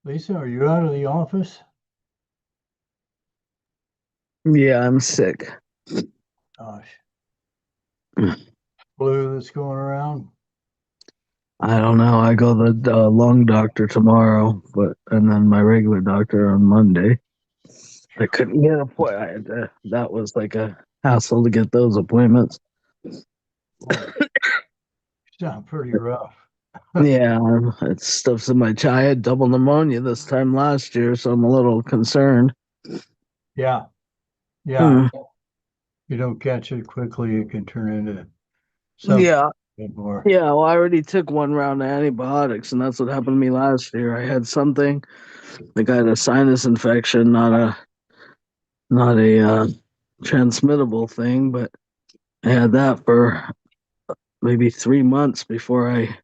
Lisa, are you out of the office? Yeah, I'm sick. Gosh, flu that's going around. I don't know. I go to the lung doctor tomorrow, and then my regular doctor on Monday. I couldn't get a point. That was like a hassle to get those appointments. Boy, you sound pretty rough. Yeah, it stuff's in my chest. I had double pneumonia this time last year, so I'm a little concerned. Yeah, yeah. Hmm. You don't catch it quickly, it can turn into something Yeah, a bit more. yeah. Well, I already took one round of antibiotics, and that's what happened to me last year. I had something like I had a sinus infection, not a transmittable thing, but I had that for maybe 3 months before I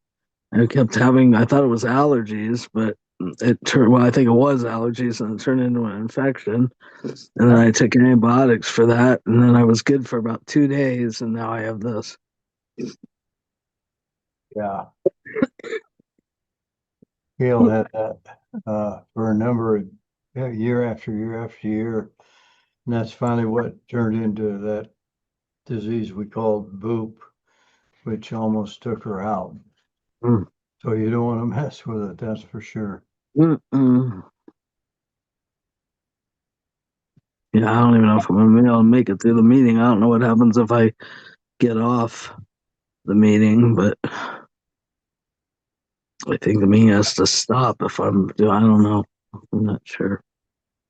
kept having. I thought it was allergies, but it turned. Well, I think it was allergies, and it turned into an infection. And then I took antibiotics for that, and then I was good for about 2 days, and now I have this. Yeah, Gail had that for a number of year after year after year. And that's finally what turned into that disease we called BOOP, which almost took her out. Mm. So you don't want to mess with it, that's for sure. Mm-mm. Yeah, I don't even know if I'm gonna be able to make it through the meeting. I don't know what happens if I get off the meeting, but I think the meeting has to stop if I'm doing. I don't know. I'm not sure.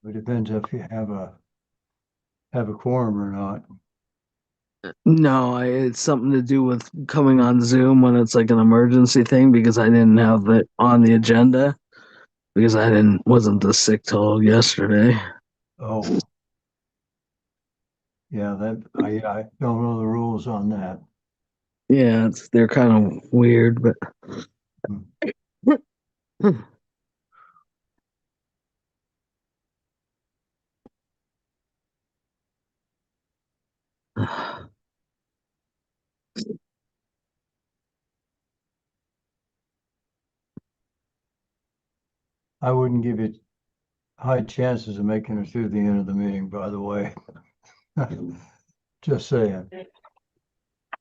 It depends if you have a quorum or not. No, it's something to do with coming on Zoom when it's like an emergency thing because I didn't have it on the agenda because I didn't wasn't this sick till yesterday. Oh, yeah, I don't know the rules on that. Yeah, they're kind of weird, but Hmm. I wouldn't give you high chances of making it through the end of the meeting, by the way. Just saying.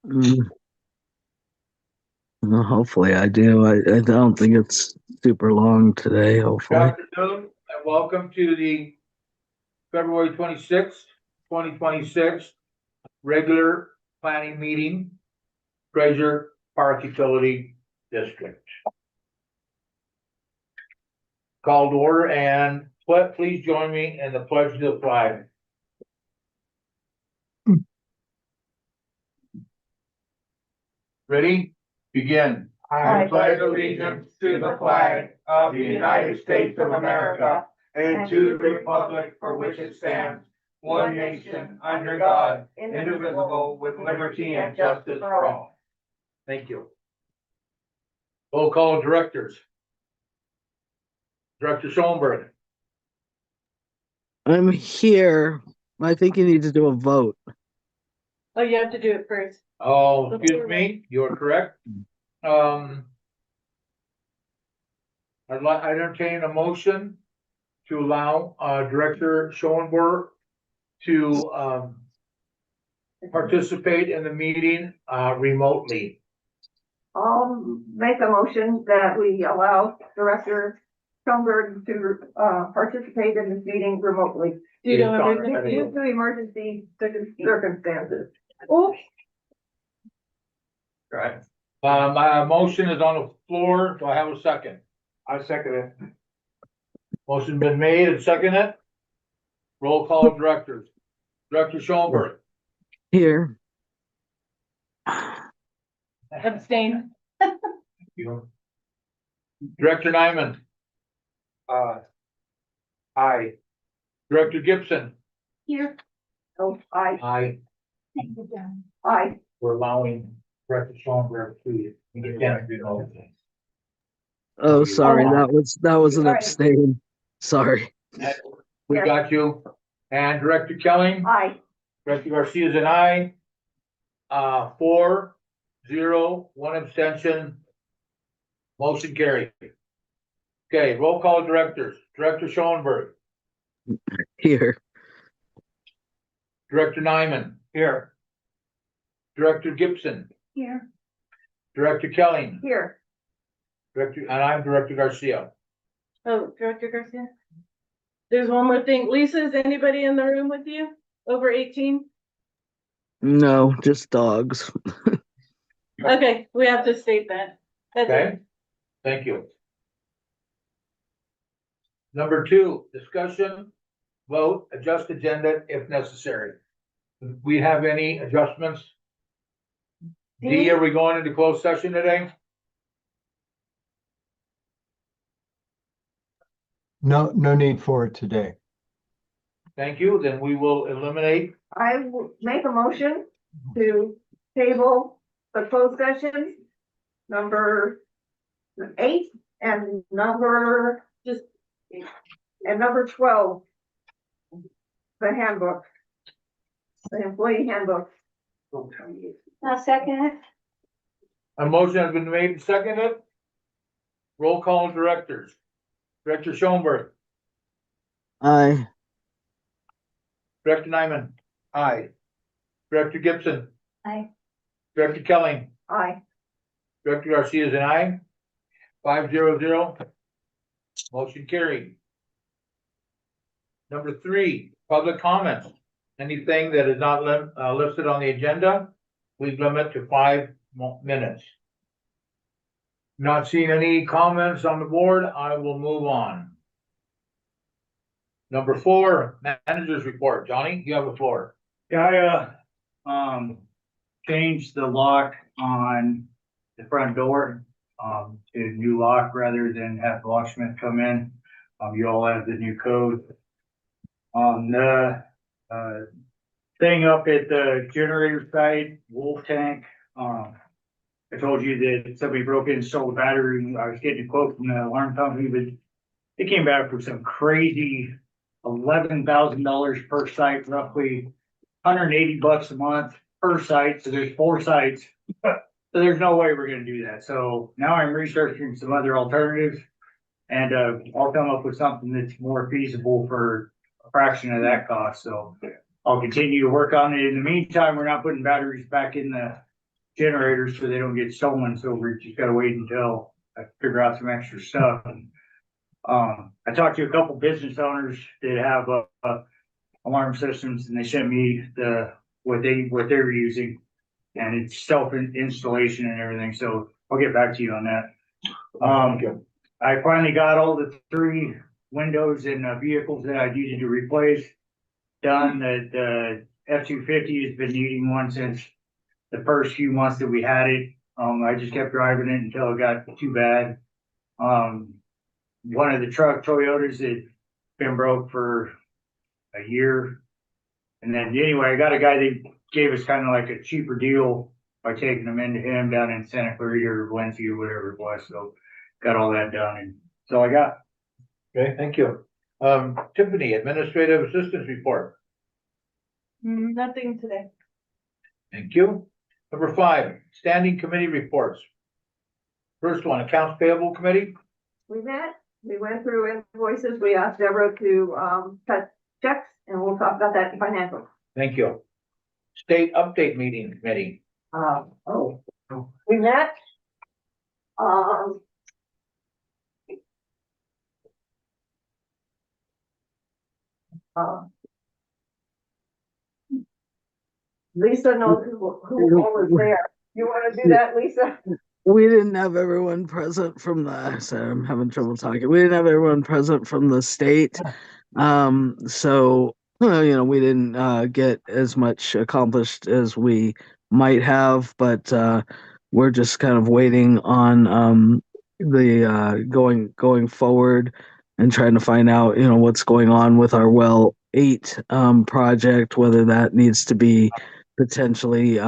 Mm, well, hopefully I do. I don't think it's super long today. Good Hopefully. afternoon and welcome to the February 26th, 2026 regular planning meeting, Fraser Park Utility District. Call to order and please join me in the pledge of the flag. Ready? Begin. I pledge allegiance to the flag of the United States of America and to the republic for which it stands, one nation, under God, indivisible, with liberty and justice for all. Thank you. Roll call directors. Director Schoenberg. I'm here. I think you need to do a vote. Oh, you have to do it first. Oh, excuse me, you're correct. I entertain a motion to allow Director Schoenberg to participate in the meeting remotely. I'll make a motion that we allow Director Schoenberg to participate in this meeting remotely Due to Sorry. emergency. due to emergency circumstances. Oops. Right. My motion is on the floor. Do I have a second? I second it. Motion been made and seconded. Roll call directors. Director Schoenberg. Here. Abstain. Director Nyman. Aye. Director Gibson. Here. Oh, aye, Aye. aye. We're allowing Director Schoenberg to. Oh, sorry. That was an Sorry. abstain. Sorry. We got you. And Director Kelly. Aye. Director Garcia is an aye. 4-0, one abstention. Motion carried. Okay, roll call directors. Director Schoenberg, Here. Director Nyman. Here. Director Gibson, Here. Director Kelly, Here. and I'm Director Garcia. Oh, Director Garcia? There's one more thing. Lisa, is anybody in the room with you over 18? No, just dogs. Okay, we have to state that. That's it. Okay, thank you. Number 2, discussion, vote, adjust agenda if necessary. Do we have any adjustments? D, are we going into closed session today? No, no need for it today. Thank you, then we will eliminate. I will make a motion to table the closed session number 8 and number 12. The handbook. The employee handbook. I'll second it. A motion has been made and seconded. Roll call directors. Director Schoenberg, Aye. Director Nyman. Aye. Director Gibson, Aye. Director Kelly, Aye. Director Garcia is an aye. 5-0-0. Motion carried. Number 3, public comments. Anything that is not listed on the agenda, please limit to 5 minutes. Not seeing any comments on the board, I will move on. Number 4, managers report. Johnny, you have the floor. Yeah, changed the lock on the front door, to new lock rather than have the locksmith come in. You all have the new code. On the, thing up at the generator site, Wolf Tank, I told you that somebody broke in and stole the battery. I was getting a quote from the alarm company, but it came back for some crazy $11,000 per site, roughly $180 a month per site. So there's 4 sites. So there's no way we're gonna do that. So now I'm researching some other alternatives. And I'll come up with something that's more feasible for a fraction of that cost. So I'll continue to work on it. In the meantime, we're not putting batteries back in the generators so they don't get stolen. So we're just gotta wait until I figure out some extra stuff. I talked to a couple business owners that have alarm systems, and they sent me what they were using, and it's self installation and everything. So I'll get back to you on that. I finally got all the 3 windows and vehicles that I needed to replace done. That F-250 has been needing one since the first few months that we had it. I just kept driving it until it got too bad. One of the Toyotas had been broke for a year. And then anyway, I got a guy that gave us kind of like a cheaper deal by taking them into him down in Santa Clarita or Valencia or whatever it was. So got all that done, and so I got. Okay, thank you. Tiffany, administrative assistance report. Nothing today. Thank you. Number 5, standing committee reports. First one, accounts payable committee. We met, we went through invoices, we asked Deborah to, cut checks, and we'll talk about that in financial. Thank you. State update meeting committee. We met. Lisa knows who all was there. You wanna do that, Lisa? We didn't have everyone present from the, sorry, I'm having trouble talking. We didn't have everyone present from the state. So, we didn't get as much accomplished as we might have, but we're just kind of waiting on the going forward and trying to find out, what's going on with our well 8 project, whether that needs to be potentially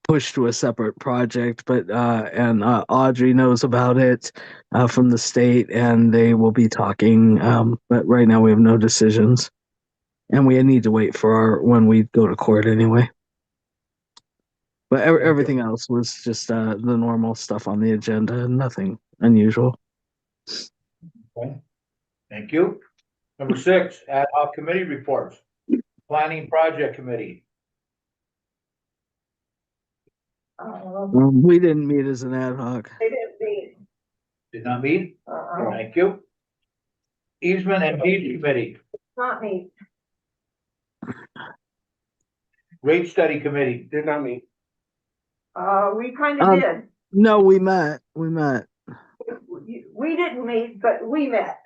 pushed to a separate project, but and Audrey knows about it from the state, and they will be talking. But right now we have no decisions, and we need to wait for when we go to court anyway. But everything else was just the normal stuff on the agenda, nothing unusual. Okay. Thank you. Number 6, ad hoc committee reports. Planning Project Committee. We didn't meet as an ad hoc. They didn't meet. Did not meet. Uh-uh, Thank you. Easement and Deed Committee. not meet. Rate Study Committee. Did not meet. We kind of Um, did. No, we met. We met. We didn't meet, but we met.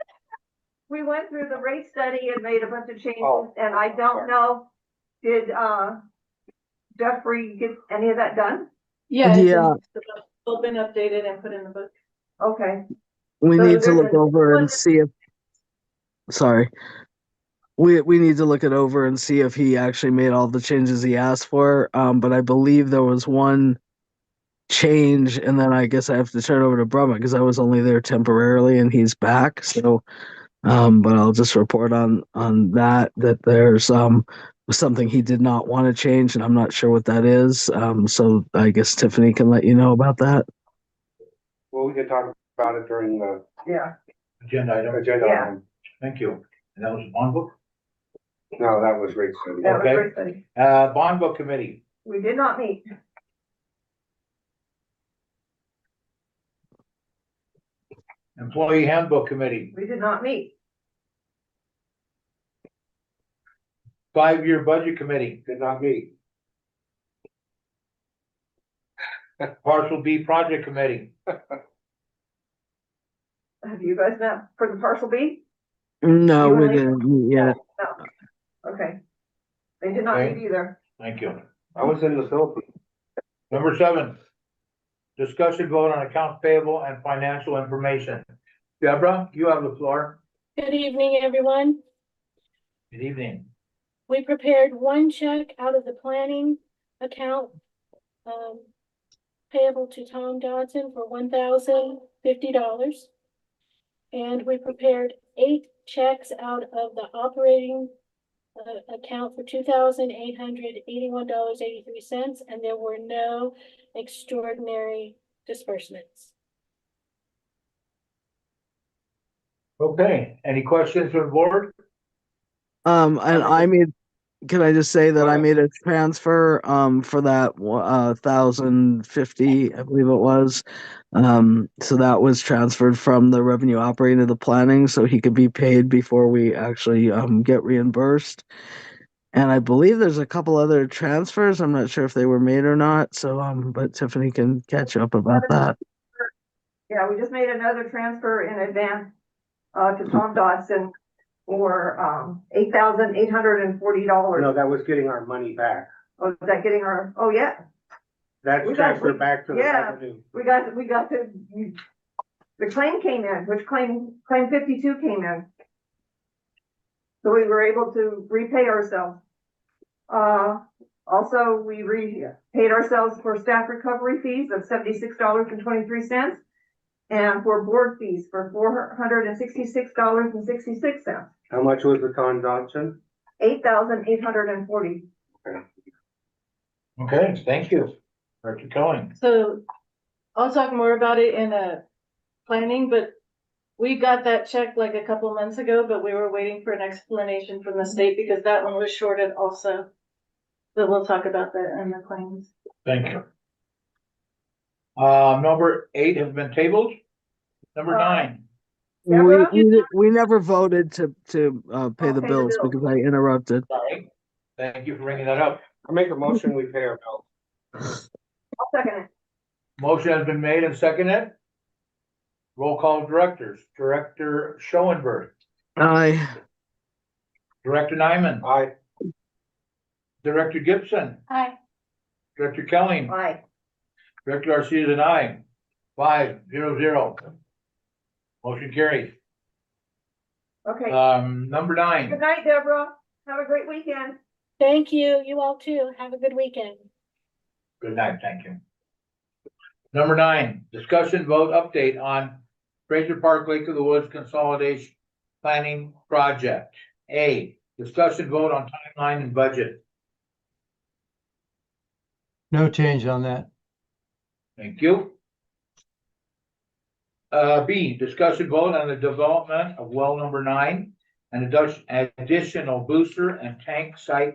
We went through the rate study and made a bunch of changes, Oh, and I don't know, did, Jeffrey get any of that done? Yeah. it's Yeah. all been updated and put in the book. Okay, We So need to there's look a- over and see if. Sorry. We need to look it over and see if he actually made all the changes he asked for. But I believe there was one change, and then I guess I have to turn it over to Brumman because I was only there temporarily and he's back. So, but I'll just report on that there's something he did not want to change, and I'm not sure what that is. So I guess Tiffany can let you know about that. Well, we could talk about it during the yeah. Agenda item. agenda. Yeah. item. Thank you. And that was bond book. No, that was rate study. That was Okay. rate study. Bond book committee. We did not meet. Employee handbook committee. We did not meet. 5-year budget committee. Did not meet. Parcel B project committee. Have you guys met for the parcel B? No, You we and Lisa? didn't meet yet. No. Okay. They did not Okay. meet either. Thank you. I was in the Philippines. Number 7, discussion vote on accounts payable and financial information. Deborah, you have the floor. Good evening, everyone. Good evening. We prepared one check out of the planning account, payable to Tom Dodson for $1,050. And we prepared 8 checks out of the operating account for $2,881.83, and there were no extraordinary disbursements. Okay, any questions from the board? And I made. Can I just say that I Okay. made a transfer for that 1,050, I believe it was. So that was transferred from the revenue operating to the planning, so he could be paid before we actually get reimbursed. And I believe there's a couple other transfers. I'm not sure if they were made or not. So but Tiffany can catch up about that. Yeah, we just made another transfer in advance, to Tom Dodson for, $8,840. No, that was getting our money back. Oh, is that getting our, oh, yeah, That's We got- transferred back to the yeah. revenue. we got the claim came in, which claim 52 came in. So we were able to repay ourselves. Also, we paid ourselves for staff recovery fees of $76.23 and for board fees for $466.66, How much was the Con Johnson? $8,840. Okay, thank you. Director Kelly. So I'll talk more about it in planning, but we got that check like a couple months ago, but we were waiting for an explanation from the state because that one was shorted also. But we'll talk about that in the claims. Thank you. Number 8 has been tabled. Number 9, Deborah? We never voted to pay the pay the bills bills. because I interrupted. sorry. Thank you for bringing that up. I make a motion, we pay our bills. I'll second it. Motion has been made and seconded. Roll call directors. Director Schoenberg, Aye. Director Nyman, Aye. Director Gibson, Hi. Director Kelly, Aye. Director Garcia is an aye. 5-0-0. Motion carries. Okay. Number 9. Good night, Deborah. Have a great weekend. Thank you. You all too. Have a good weekend. Good night, thank you. Number 9, discussion vote update on Fraser Park Lake of the Woods Consolidation Planning Project. A, discussion vote on timeline and budget. No change on that. Thank you. B, discussion vote on the development of well number 9 and additional booster and tank site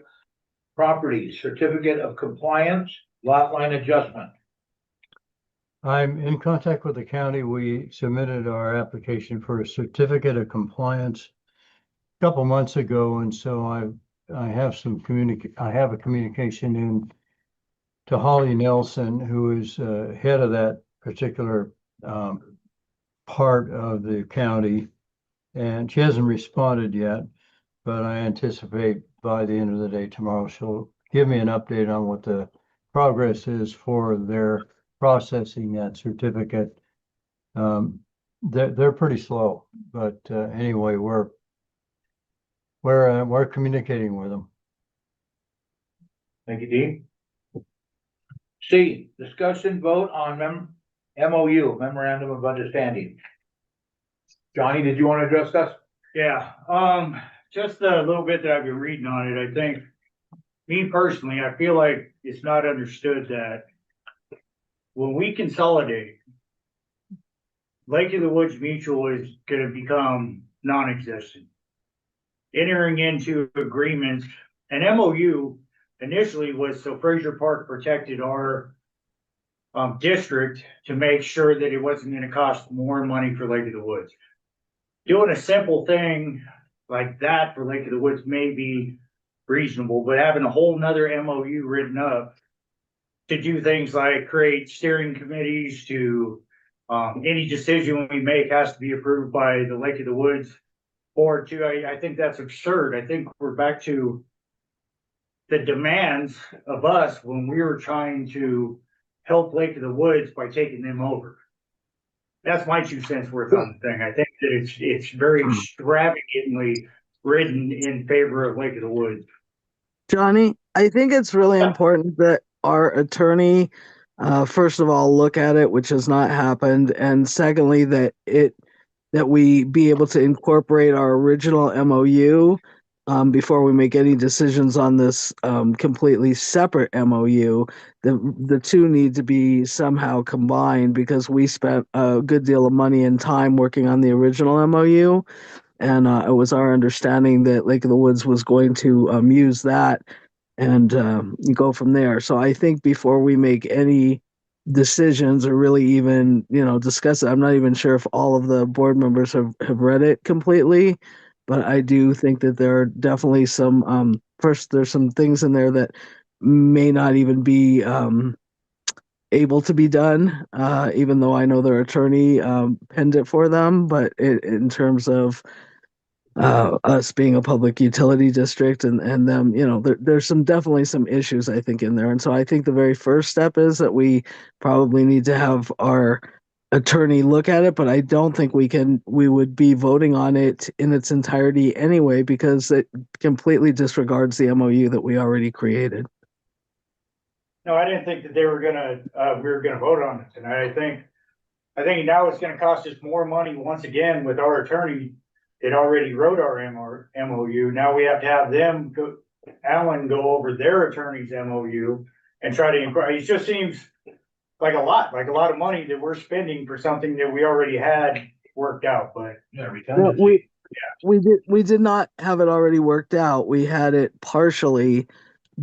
properties, certificate of compliance, lot line adjustment. I'm in contact with the county. We submitted our application for a certificate of compliance a couple months ago, and so I have a communication in to Holly Nelson, who is head of that particular part of the county, and she hasn't responded yet, but I anticipate by the end of the day tomorrow, she'll give me an update on what the progress is for their processing that certificate. They're pretty slow, but anyway, we're communicating with them. Thank you, Dean. C, discussion vote on MOU, memorandum of understanding. Johnny, did you want to address this? Yeah, just a little bit that I've been reading on it, I think, me personally, I feel like it's not understood that when we consolidate, Lake of the Woods Mutual is gonna become non-existent. Entering into agreements, an MOU initially was so Fraser Park protected our district to make sure that it wasn't gonna cost more money for Lake of the Woods. Doing a simple thing like that for Lake of the Woods may be reasonable, but having a whole nother MOU written up to do things like create steering committees to, any decision we make has to be approved by the Lake of the Woods board too. I think that's absurd. I think we're back to the demands of us when we were trying to help Lake of the Woods by taking them over. That's my 2 cents worth on the thing. I think that it's very extravagantly written in favor of Lake of the Woods. Johnny, I think it's really important that our attorney, first of all, look at it, which has not happened, and secondly, that we be able to incorporate our original MOU before we make any decisions on this completely separate MOU. The two need to be somehow combined because we spent a good deal of money and time working on the original MOU. And it was our understanding that Lake of the Woods was going to use that and go from there. So I think before we make any decisions or really even, discuss it, I'm not even sure if all of the board members have read it completely, but I do think that there are definitely some, first, there's some things in there that may not even be able to be done, even though I know their attorney penned it for them, but in terms of us being a public utility district and them, there's definitely some issues I think in there. And so I think the very first step is that we probably need to have our attorney look at it, but I don't think we would be voting on it in its entirety anyway, because it completely disregards the MOU that we already created. No, I didn't think that we were gonna vote on it tonight. I think now it's gonna cost us more money once again with our attorney that already wrote our MOU. Now we have to have Alan go over their attorney's MOU and try to inquire. It just seems like a lot of money that we're spending for something that we already had worked out, but. Yeah, We did not have it already worked out. We had it partially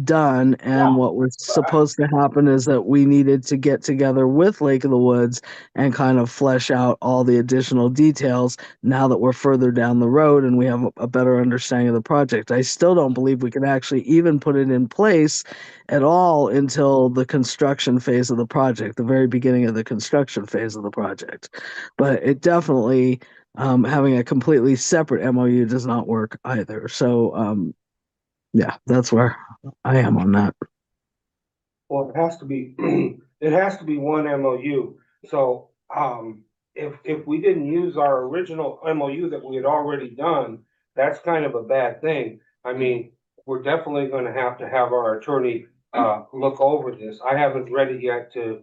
done, and what was supposed to happen is that we needed to get together with Lake of the Woods and kind of flesh out all the additional details now that we're further down the road and we have a better understanding of the project. I still don't believe we can actually even put it in place at all until the construction phase of the project, the very beginning of the construction phase of the project. But it definitely, having a completely separate MOU does not work either. So, yeah, that's where I am on that. Well, it has to be, it has to be one MOU. So, if we didn't use our original MOU that we had already done, that's kind of a bad thing. I mean, we're definitely gonna have to have our attorney, look over this. I haven't read it yet to,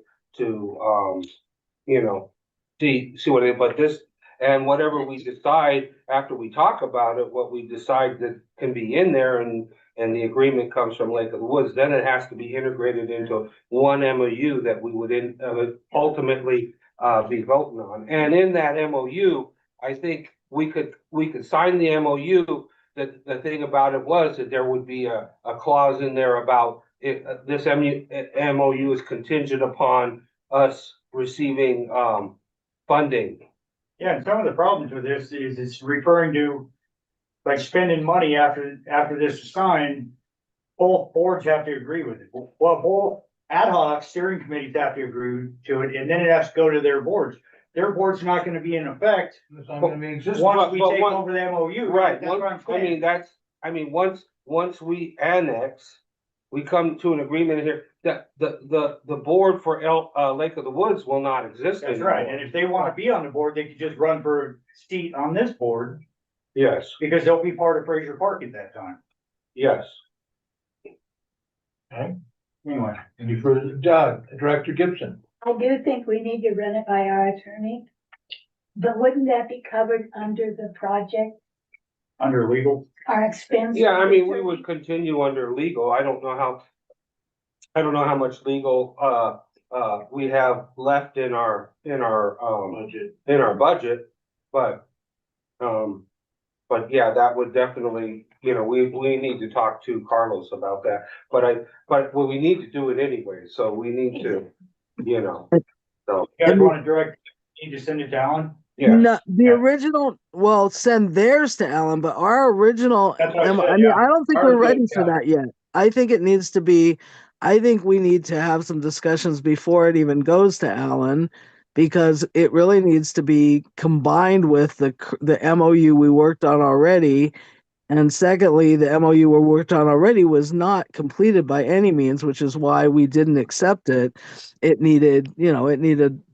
see what it, but this, and whatever we decide after we talk about it, what we decide that can be in there and the agreement comes from Lake of the Woods, then it has to be integrated into one MOU that we would ultimately be voting on. And in that MOU, I think we could sign the MOU. The thing about it was that there would be a clause in there about if this MOU is contingent upon us receiving, funding. Yeah, and some of the problems with this is it's referring to like spending money after this is signed. Both boards have to agree with it. Well, both ad hoc steering committees have to agree to it, and then it has to go to their boards. Their board's not gonna be in effect It's not gonna be existing. once we But take one- over the MOU. Right, That's what I'm saying. once we annex, we come to an agreement here, that the board for Lake of the Woods will not exist That's anymore. right, and if they wanna be on the board, they could just run for a seat on this board, Yes, because they'll be part of Fraser Park at that time. yes. Anyway. Any further, Director Gibson? I do think we need to run it by our attorney. But wouldn't that be covered under the project, Under legal, our expense? Yeah, I mean, we would continue under legal. I don't know how much legal, we have left in our budget, but yeah, that would definitely, we need to talk to Carlos about that. But we need to do it anyway, so we need to, so, you guys wanna direct, need to send it to Alan? yeah. No, the Yeah. original, well, send theirs to Alan, but our original, That's what I I said, mean, yeah. I don't think Ours we're ready is, for yeah. that yet. I think it needs to be, I think we need to have some discussions before it even goes to Alan, because it really needs to be combined with the MOU we worked on already. And secondly, the MOU we worked on already was not completed by any means, which is why we didn't accept it. It needed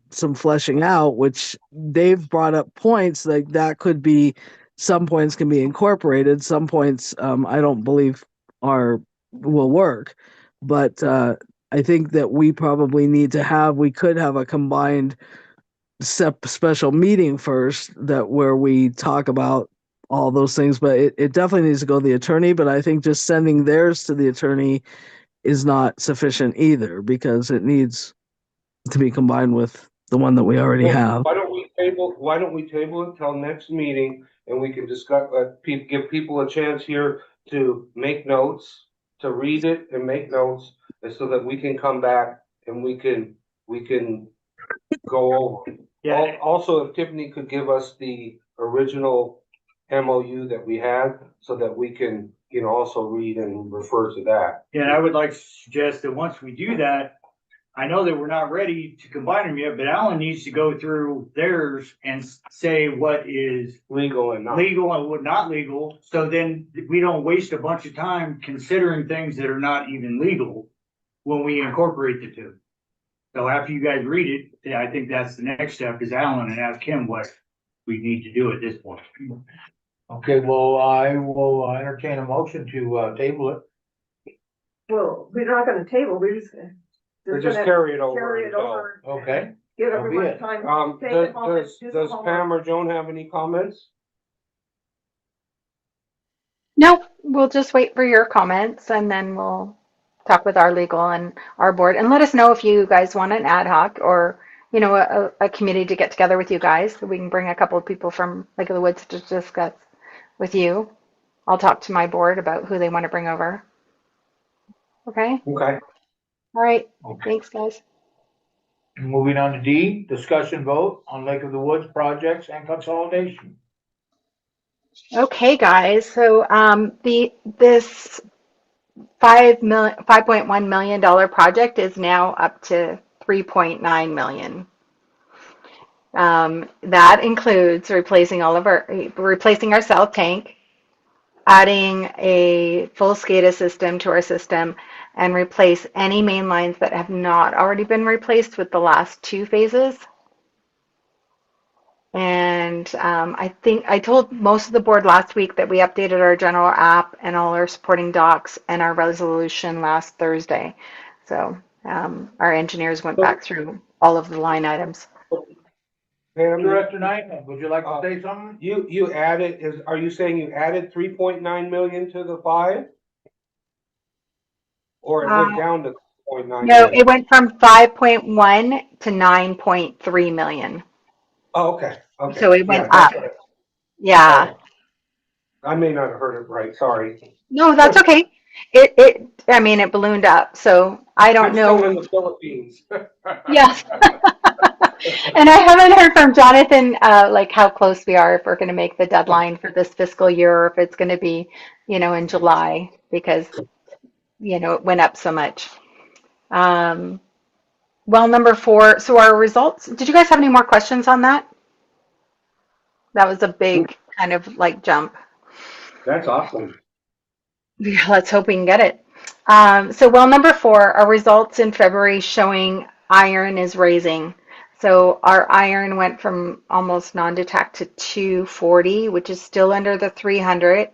some fleshing out, which Dave brought up points like that could be, some points can be incorporated, some points I don't believe will work. But I think that we probably need to we could have a combined special meeting first where we talk about all those things, but it definitely needs to go to the attorney. But I think just sending theirs to the attorney is not sufficient either, because it needs to be combined with the one that we already have. Why don't we table it till next meeting, and we can discuss, give people a chance here to make notes, to read it and make notes, and so that we can come back and we can go over. Yeah. Also, if Tiffany could give us the original MOU that we had, so that we can, also read and refer to that. Yeah, and I would like to suggest that once we do that, I know that we're not ready to combine them yet, but Alan needs to go through theirs and say what is Legal and not. legal and what not legal. So then we don't waste a bunch of time considering things that are not even legal when we incorporate the two. So after you guys read it, yeah, I think that's the next step, is Alan, and ask him what we need to do at this point. Okay, well, I will entertain a motion to table it. Well, we're not gonna table, we're just gonna. Or just carry it over. Carry it and go. over. Okay. Give So be everyone it. time. to take it home and do some Does homework. Pam or Joan have any comments? No, we'll just wait for your comments and then we'll talk with our legal and our board, and let us know if you guys want an ad hoc or, a committee to get together with you guys, so we can bring a couple of people from Lake of the Woods to discuss with you. I'll talk to my board about who they want to bring over. Okay, Okay. all right, Okay. thanks guys. Moving on to D, discussion vote on Lake of the Woods projects and consolidation. Okay, guys, so this $5.1 million project is now up to $3.9 million. That includes replacing our south tank, adding a full SCADA system to our system, and replace any main lines that have not already been replaced with the last two phases. And I think I told most of the board last week that we updated our general app and all our supporting docs and our resolution last Thursday. So our engineers went back through all of the line items. Pam, Director Knight, would you like to say something? you added, are you saying you added 3.9 million to the 5? Or it went down to 5.9 No, million. it went from 5.1 to 9.3 million. Oh, okay, okay. So it Yeah, went that's up. what Yeah. I may not have heard it right, sorry. No, that's okay. I mean, it ballooned up. So I don't I'm still know. in the Philippines. Yes. And I haven't heard from Jonathan, like how close we are, if we're going to make the deadline for this fiscal year, or if it's going to be, in July, because, it went up so much. Um, well, number 4, so our results, did you guys have any more questions on that? That was a big kind of like jump. That's awesome. Yeah, let's hope we can get it. So well, number 4, our results in February showing iron is raising. So our iron went from almost non-detect to 240, which is still under the 300.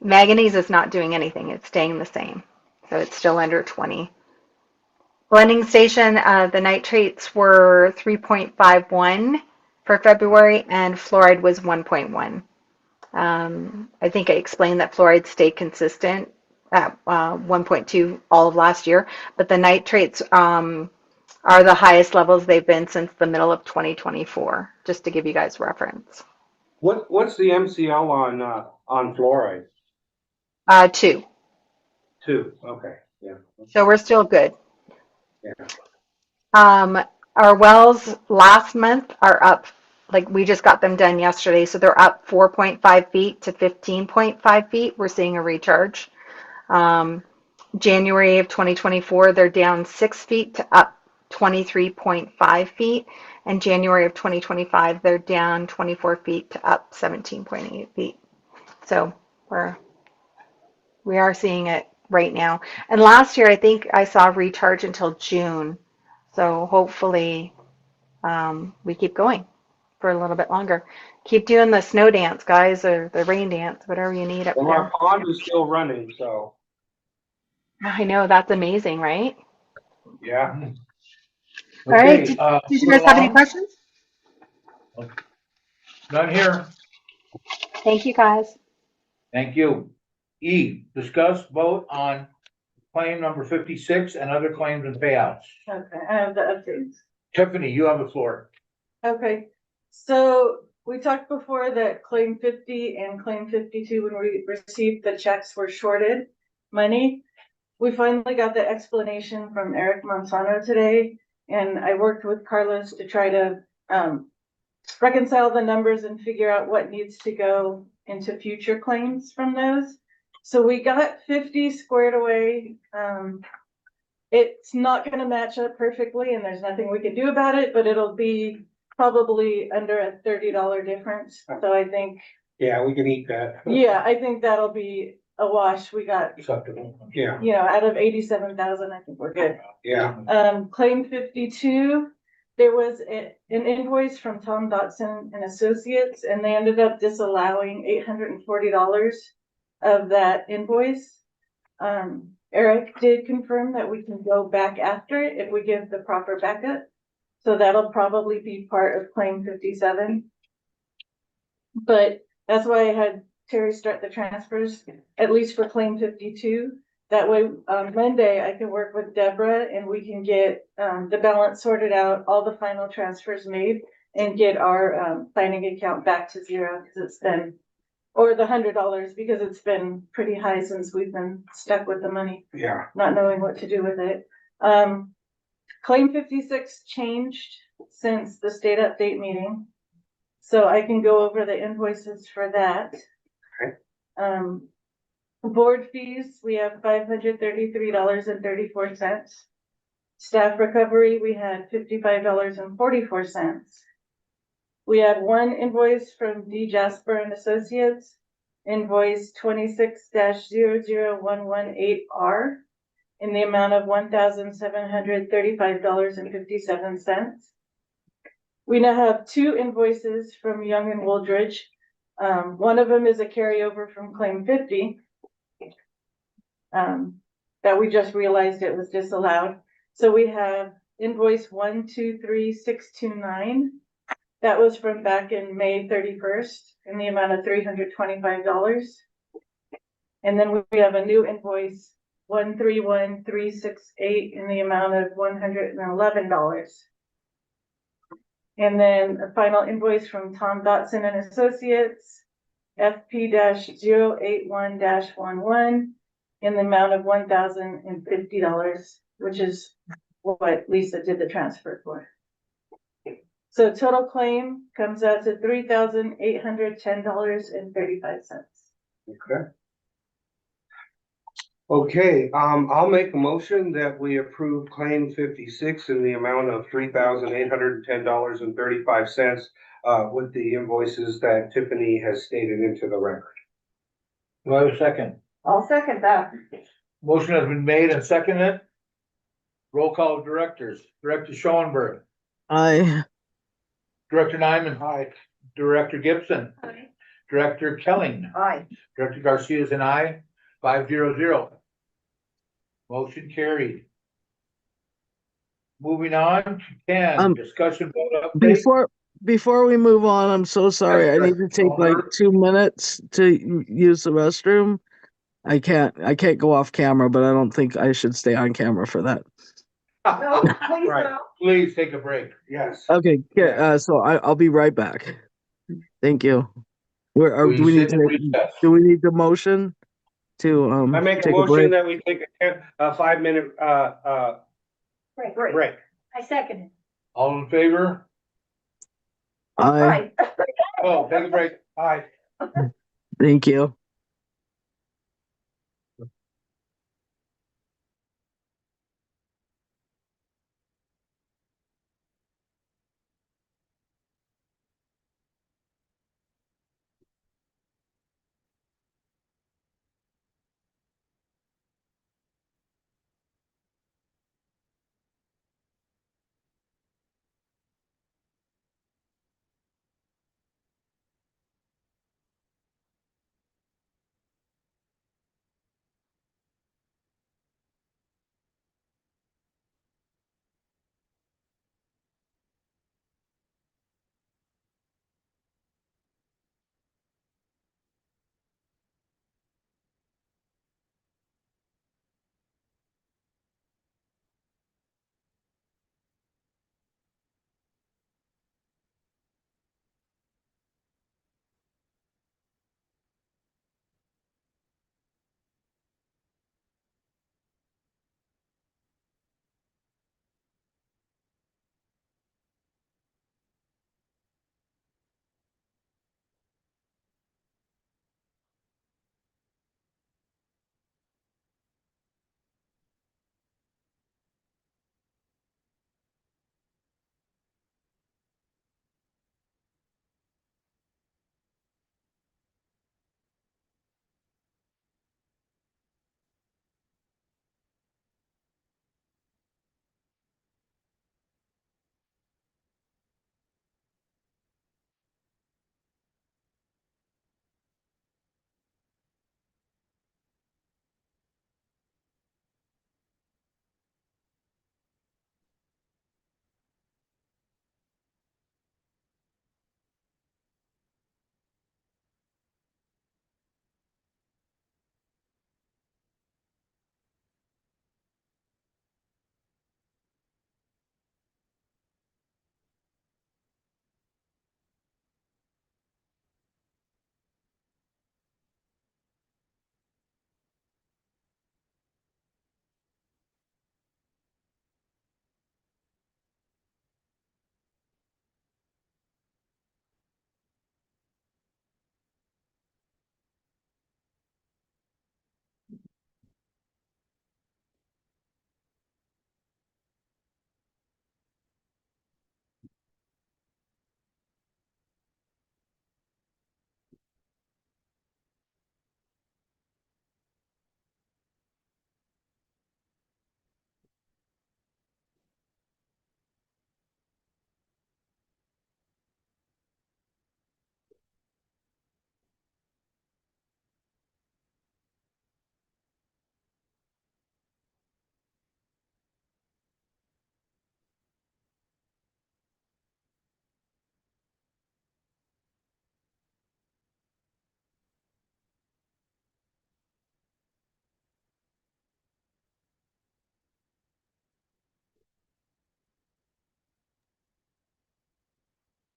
Manganese is not doing anything. It's staying the same. So it's still under 20. Blending station, the nitrates were 3.51 for February, and fluoride was 1.1. I think I explained that fluoride stayed consistent at 1.2 all of last year, but the nitrates are the highest levels they've been since the middle of 2024, just to give you guys reference. What's the MCL on fluoride? 2. 2, okay, yeah. So we're still good. Yeah. Our wells last month are up, like we just got them done yesterday, so they're up 4.5 feet to 15.5 feet. We're seeing a recharge. January of 2024, they're down 6 feet to up 23.5 feet. And January of 2025, they're down 24 feet to up 17.8 feet. So we are seeing it right now. And last year, I think I saw recharge until June. So hopefully we keep going for a little bit longer. Keep doing the snow dance, guys, or the rain dance, whatever you need up Well, there. our pond is still running, so, I know, that's amazing, right? yeah. All right. Okay, Did you moving guys have any along. questions? None here. Thank you, guys. Thank you. E, discuss vote on claim number 56 and other claims and payouts. Okay, I have the updates. Tiffany, you have the floor. Okay, so we talked before that claim 50 and claim 52, when we received the checks, were shorted money. We finally got the explanation from Eric Monsanto today, and I worked with Carlos to try to reconcile the numbers and figure out what needs to go into future claims from those. So we got 50 squared away. It's not going to match up perfectly, and there's nothing we can do about it, but it'll be probably under a $30 difference. So I think, Yeah, we can eat that. yeah, I think that'll be a wash. We got, Acceptable. Yeah, out of 87,000, I think we're good. yeah. Claim 52, there was an invoice from Tom Dotson and Associates, and they ended up disallowing $840 of that invoice. Eric did confirm that we can go back after it if we give the proper backup. So that'll probably be part of claim 57. But that's why I had Terry start the transfers, at least for claim 52. That way, Monday I can work with Deborah and we can get the balance sorted out, all the final transfers made, and get our planning account back to zero, because it's been, or the $100, because it's been pretty high since we've been stuck with the money, Yeah, not knowing what to do with it. Claim 56 changed since the state update meeting, so I can go over the invoices for that. Okay. Board fees, we have $533.34. Staff recovery, we had $55.44. We had one invoice from D. Jasper and Associates, invoice 26-00118R, in the amount of $1,735.57. We now have two invoices from Young and Wooldridge. One of them is a carryover from claim 50. That we just realized it was disallowed. So we have invoice 123629. That was from back in May 31st in the amount of $325. And then we have a new invoice 131368 in the amount of $111. And then a final invoice from Tom Dotson and Associates, FP-081-11 in the amount of $1,050, which is what Lisa did the transfer for. So total claim comes out to $3,810.35. Okay. Okay, I'll make a motion that we approve claim 56 in the amount of $3,810.35, with the invoices that Tiffany has stated into the record. Do I have a second? I'll second that. Motion has been made and seconded. Roll call of directors. Director Schoenberg, I Director Nyman. Aye. Director Gibson, Director Kelling, Aye. Director Garcia is an aye, 500. Motion carried. Moving on to 10, Um, discussion vote update. before we move on, I'm so sorry. I need to take like 2 minutes to use the restroom. I can't go off camera, but I don't think I should stay on camera for that. No, please Right. no. Please take a break. Yes. Okay, so I'll be right back. Thank you. Will Do we you need sit in to recess? do we need the motion to I make a take a motion break? that we take a 5-minute, Right, break. I second it. All in favor? Aye. Aye. Oh, take a break. Aye. Thank you.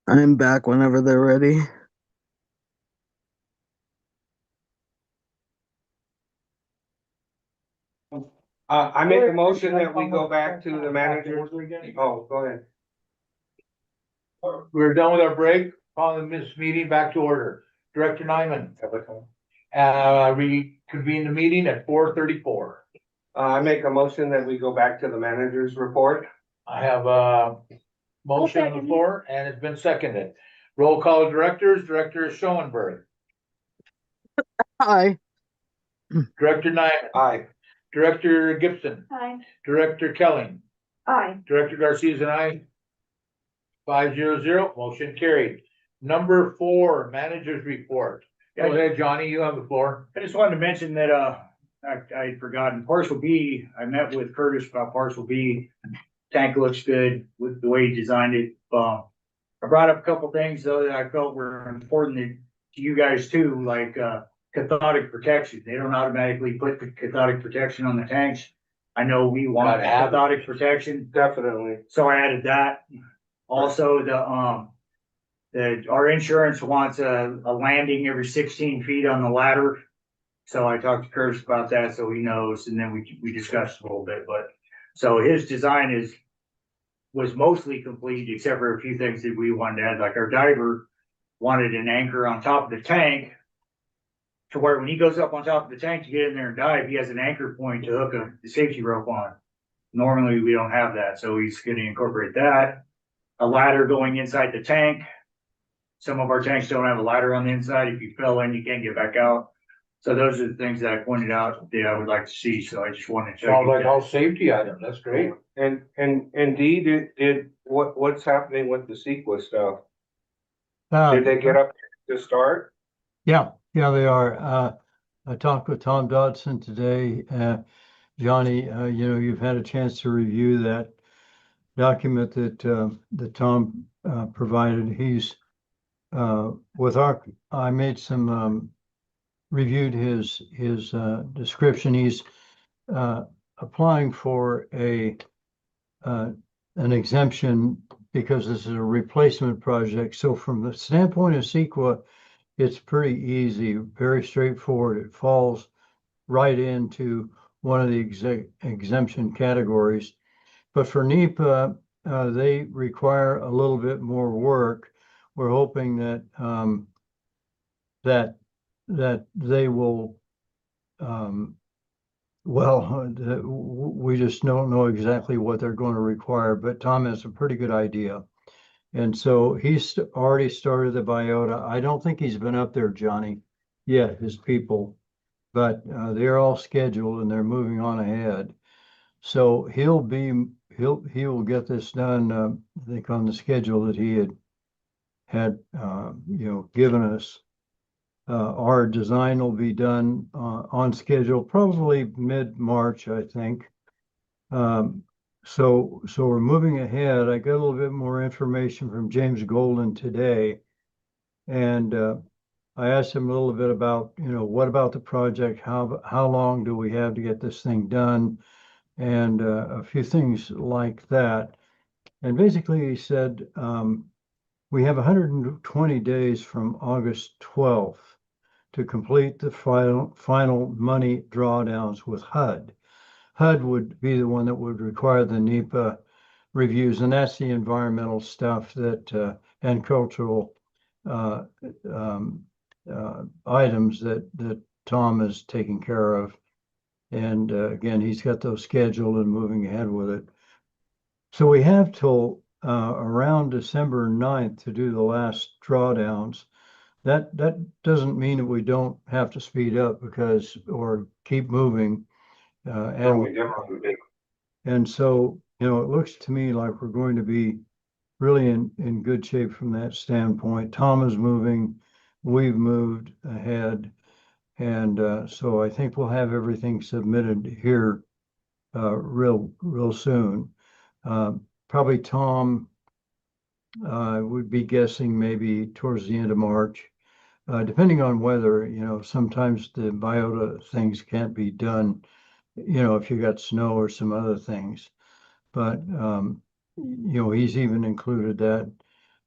I'm back whenever they're ready. I make a motion that we go back to the manager. Oh, go ahead. We're done with our break, calling this meeting back to order. Director Nyman, reconvene the meeting at 4:34. I make a motion that we go back to the manager's report. I have a motion on the floor and it's been seconded. Roll call directors, Director Schoenberg, Hi. Director Nyman, Aye. Director Gibson, Hi. Director Kelly, Aye. Director Garcia and I. 500, motion carried. Number 4, managers report. Go ahead, Johnny, you have the floor. I just wanted to mention that, I'd forgotten, parcel B, I met with Curtis about parcel B. Tank looks good with the way he designed it. I brought up a couple things though that I felt were important to you guys too, like, cathodic protection. They don't automatically put the cathodic protection on the tanks. I know we want Gotta have it. cathodic protection, Definitely. so I added that. Also, our insurance wants a landing every 16 feet on the ladder. So I talked to Curtis about that, so he knows, and then we discussed a little bit, but, so his design was mostly complete, except for a few things that we wanted to add, like our diver wanted an anchor on top of the tank, to where when he goes up on top of the tank to get in there and dive, he has an anchor point to hook the safety rope on. Normally, we don't have that, so he's gonna incorporate that. A ladder going inside the tank. Some of our tanks don't have a ladder on the inside. If you fell in, you can't get back out. So those are the things that I pointed out that I would like to see, so I just wanted to check. Sounds like all safety items, that's great. And Dee, what's happening with the Sequa stuff? Did they get up to start? Yeah, they are. I talked with Tom Dodson today. Johnny, you've had a chance to review that document that Tom provided. He's I made some reviewed his description. He's applying for an exemption because this is a replacement project. So from the standpoint of Sequa, it's pretty easy, very straightforward. It falls right into one of the exemption categories. But for NEPA, they require a little bit more work. We're hoping that that they will. We just don't know exactly what they're going to require. But Tom has a pretty good idea, and so he's already started the biota. I don't think he's been up there, Johnny, yet. His people, but they're all scheduled and they're moving on ahead. So he will get this done, I think, on the schedule that he had given us. Our design will be done on schedule, probably mid-March, I think. So we're moving ahead. I got a little bit more information from James Golden today, and I asked him a little bit about, what about the project? How long do we have to get this thing done? And a few things like that. And basically he said, we have 120 days from August 12th to complete the final money drawdowns with HUD. HUD would be the one that would require the NEPA reviews, and that's the environmental stuff that and cultural items that Tom is taking care of. And again, he's got those scheduled and moving ahead with it. So we have till around December 9th to do the last drawdowns. That doesn't mean that we don't have to speed up or keep moving. And so, it looks to me like we're going to be really in good shape from that standpoint. Tom is moving, we've moved ahead. And so I think we'll have everything submitted here real soon. Probably Tom would be guessing maybe towards the end of March, depending on weather. Sometimes the biota things can't be done, if you got snow or some other things. But he's even included that.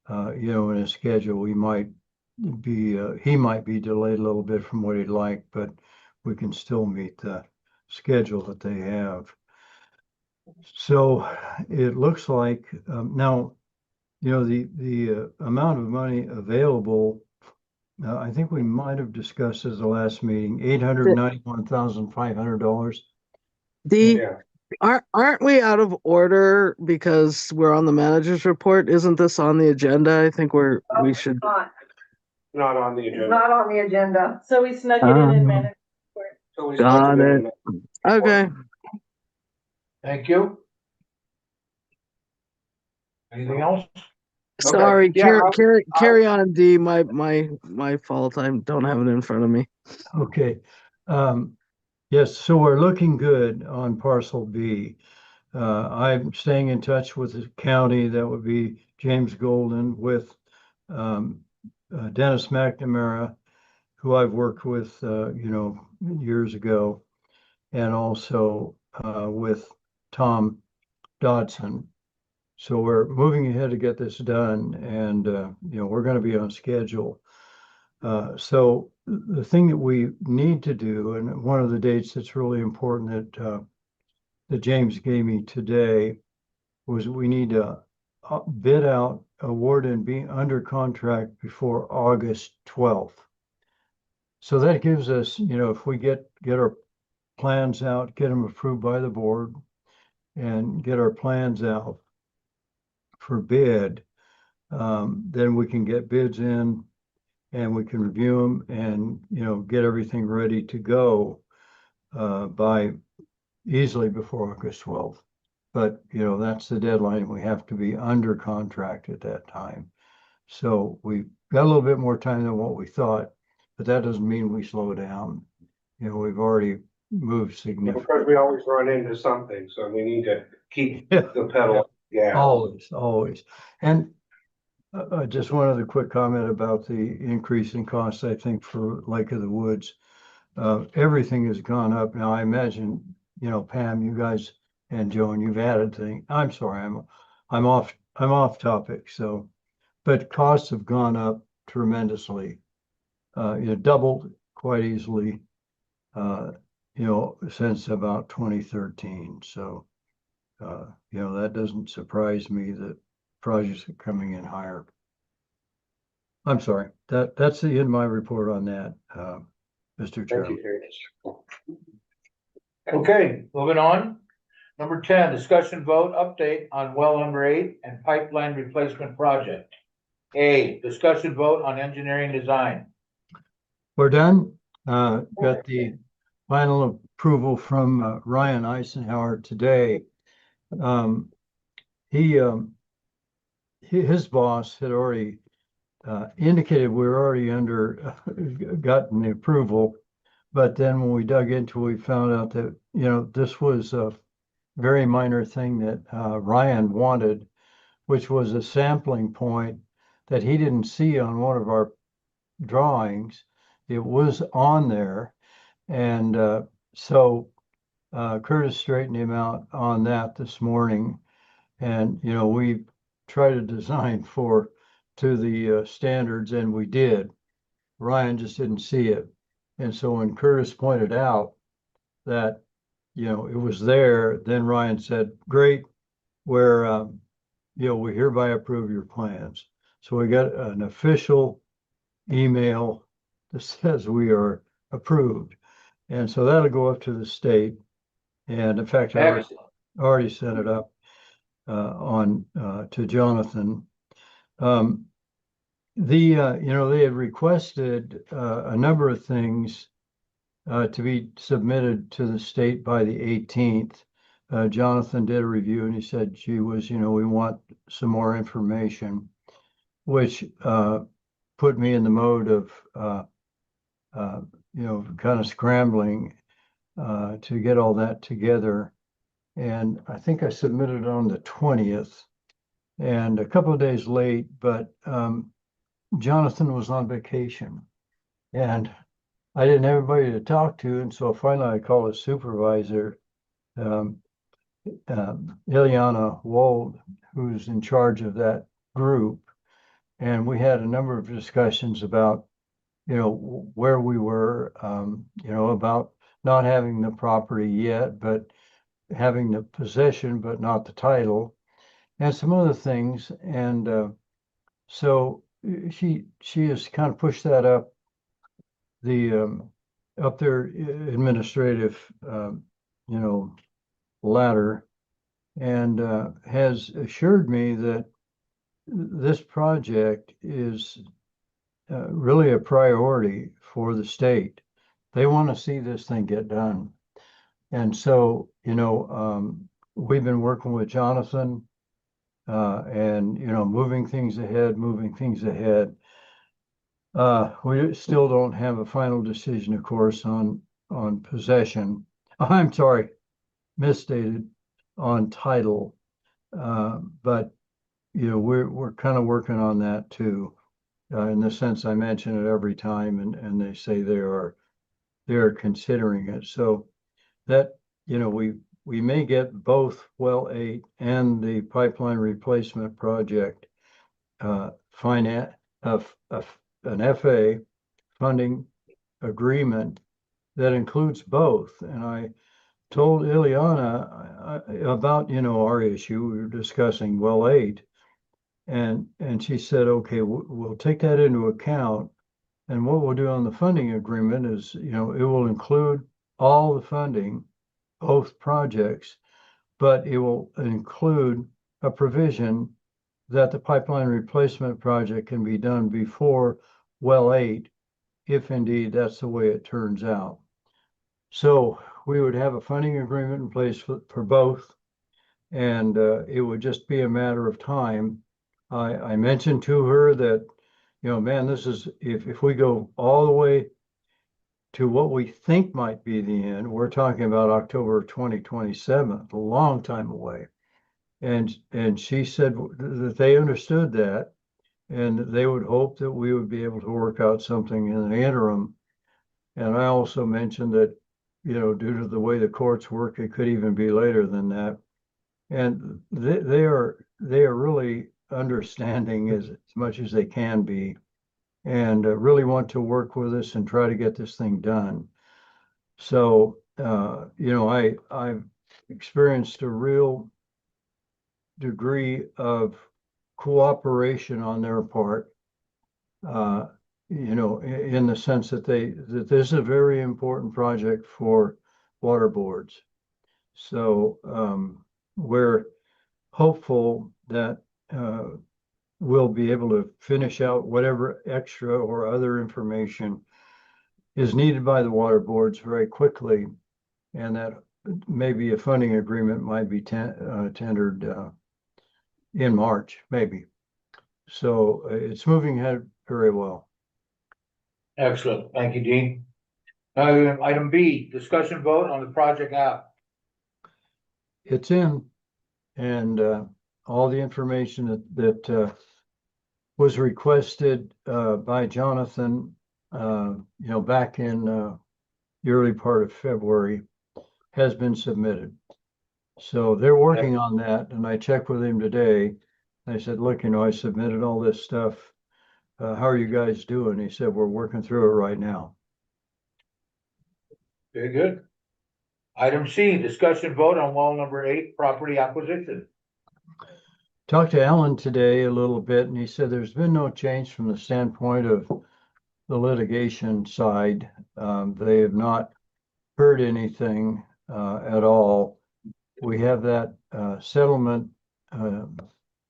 in his schedule, he might be delayed a little bit from what he'd like, but we can still meet the schedule that they have. So it looks like, now, the amount of money available, I think we might have discussed at the last meeting, $891,500. The Yeah. aren't we out of order because we're on the manager's report? Isn't this on the agenda? I think we should. Not on the agenda. Not on the agenda. So we snuck it in management. So we Got stuck it. in. Okay. Thank you. Anything else? Sorry, Yeah, carry on, D. My fault. I don't have it in front of me. Okay. Yes, so we're looking good on parcel B. I'm staying in touch with the county. That would be James Golden, with Dennis McNamara, who I've worked with, years ago, and also with Tom Dodson. So we're moving ahead to get this done, and we're going to be on schedule. So the thing that we need to do, and one of the dates that's really important that James gave me today, was we need to bid out, award, and be under contract before August 12th. So that gives us, if we get our plans out, get them approved by the board, and get our plans out for bid, then we can get bids in and we can review them and, get everything ready to go by easily before August 12th. But, that's the deadline. We have to be under contract at that time. So we've got a little bit more time than what we thought, but that doesn't mean we slow down. We've already moved significantly. Because we always run into something, so we need to keep Yeah. the pedal. Yeah. Always. And just one other quick comment about the increase in costs, I think, for Lake of the Woods. Everything has gone up. Now, I imagine, Pam, you guys and Joan, you've added things. I'm sorry, I'm off topic. So, but costs have gone up tremendously. Doubled quite easily, since about 2013. So, that doesn't surprise me that projects are coming in higher. I'm sorry, that's the end of my report on that, Mr. Chairman. Okay, moving on. Number 10, discussion vote update on well number 8 and pipeline replacement project. A, discussion vote on engineering design. We're done. Got the final approval from Ryan Eisenhower today. His boss had already indicated we were already gotten the approval, but then when we dug into it, we found out that this was a very minor thing that Ryan wanted, which was a sampling point that he didn't see on one of our drawings. It was on there, and so Curtis straightened him out on that this morning, and we try to design to the standards, and we did. Ryan just didn't see it, and so when Curtis pointed out that it was there, then Ryan said, "Great, we hereby approve your plans." So we got an official email that says we are approved, and so that'll go up to the state. And in fact, I already sent it up to Jonathan. They had requested a number of things to be submitted to the state by the 18th. Jonathan did a review and he said, "Gee whiz, we want some more information," which put me in the mode of kind of scrambling to get all that together. And I think I submitted it on the 20th, and a couple of days late, but Jonathan was on vacation and I didn't have anybody to talk to. And so finally I called his supervisor, Ileana Wold, who's in charge of that group. And we had a number of discussions about, where we were, about not having the property yet, but having the possession, but not the title, and some other things. And so she has kind of pushed that up their administrative, ladder, and has assured me that this project is really a priority for the state. They want to see this thing get done. And so, we've been working with Jonathan and, moving things ahead. We still don't have a final decision, of course, on possession. I'm sorry, misstated, on title. But we're kind of working on that too, in the sense I mention it every time, and they say they're considering it. So that, we may get both well 8 and the pipeline replacement project finance of an FA funding agreement that includes both. And I told Ileana about, our issue. We were discussing well 8, and she said, okay, we'll take that into account. And what we'll do on the funding agreement is, it will include all the funding, both projects, but it will include a provision that the pipeline replacement project can be done before well 8, if indeed that's the way it turns out. So we would have a funding agreement in place for both, and it would just be a matter of time. I mentioned to her that, man, this is, if we go all the way to what we think might be the end, we're talking about October 2027, a long time away. And she said that they understood that, and they would hope that we would be able to work out something in the interim. And I also mentioned that, due to the way the courts work, it could even be later than that. And they are really understanding as much as they can be, and really want to work with us and try to get this thing done. So, I've experienced a real degree of cooperation on their part, in the sense that that this is a very important project for water boards. So we're hopeful that we'll be able to finish out whatever extra or other information is needed by the water boards very quickly, and that maybe a funding agreement might be tendered in March, maybe. So it's moving ahead very well. Excellent. Thank you, Dean. Item B, discussion vote on the project app. It's in, and all the information that was requested by Jonathan, back in the early part of February, has been submitted. So they're working on that, and I checked with him today. I said, look, I submitted all this stuff. How are you guys doing? He said, we're working through it right now. Very good. Item C, discussion vote on well number 8, property acquisition. Talked to Alan today a little bit, and he said there's been no change from the standpoint of the litigation side. They have not heard anything at all. We have that settlement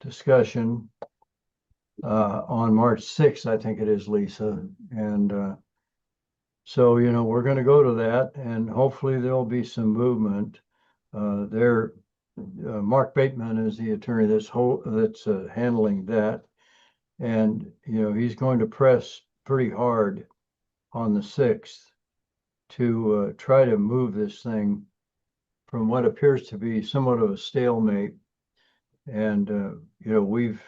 discussion on March 6th, I think it is, Lisa. And so, we're going to go to that, and hopefully there'll be some movement. Mark Bateman is the attorney that's handling that. And, he's going to press pretty hard on the 6th to try to move this thing from what appears to be somewhat of a stalemate. And, we've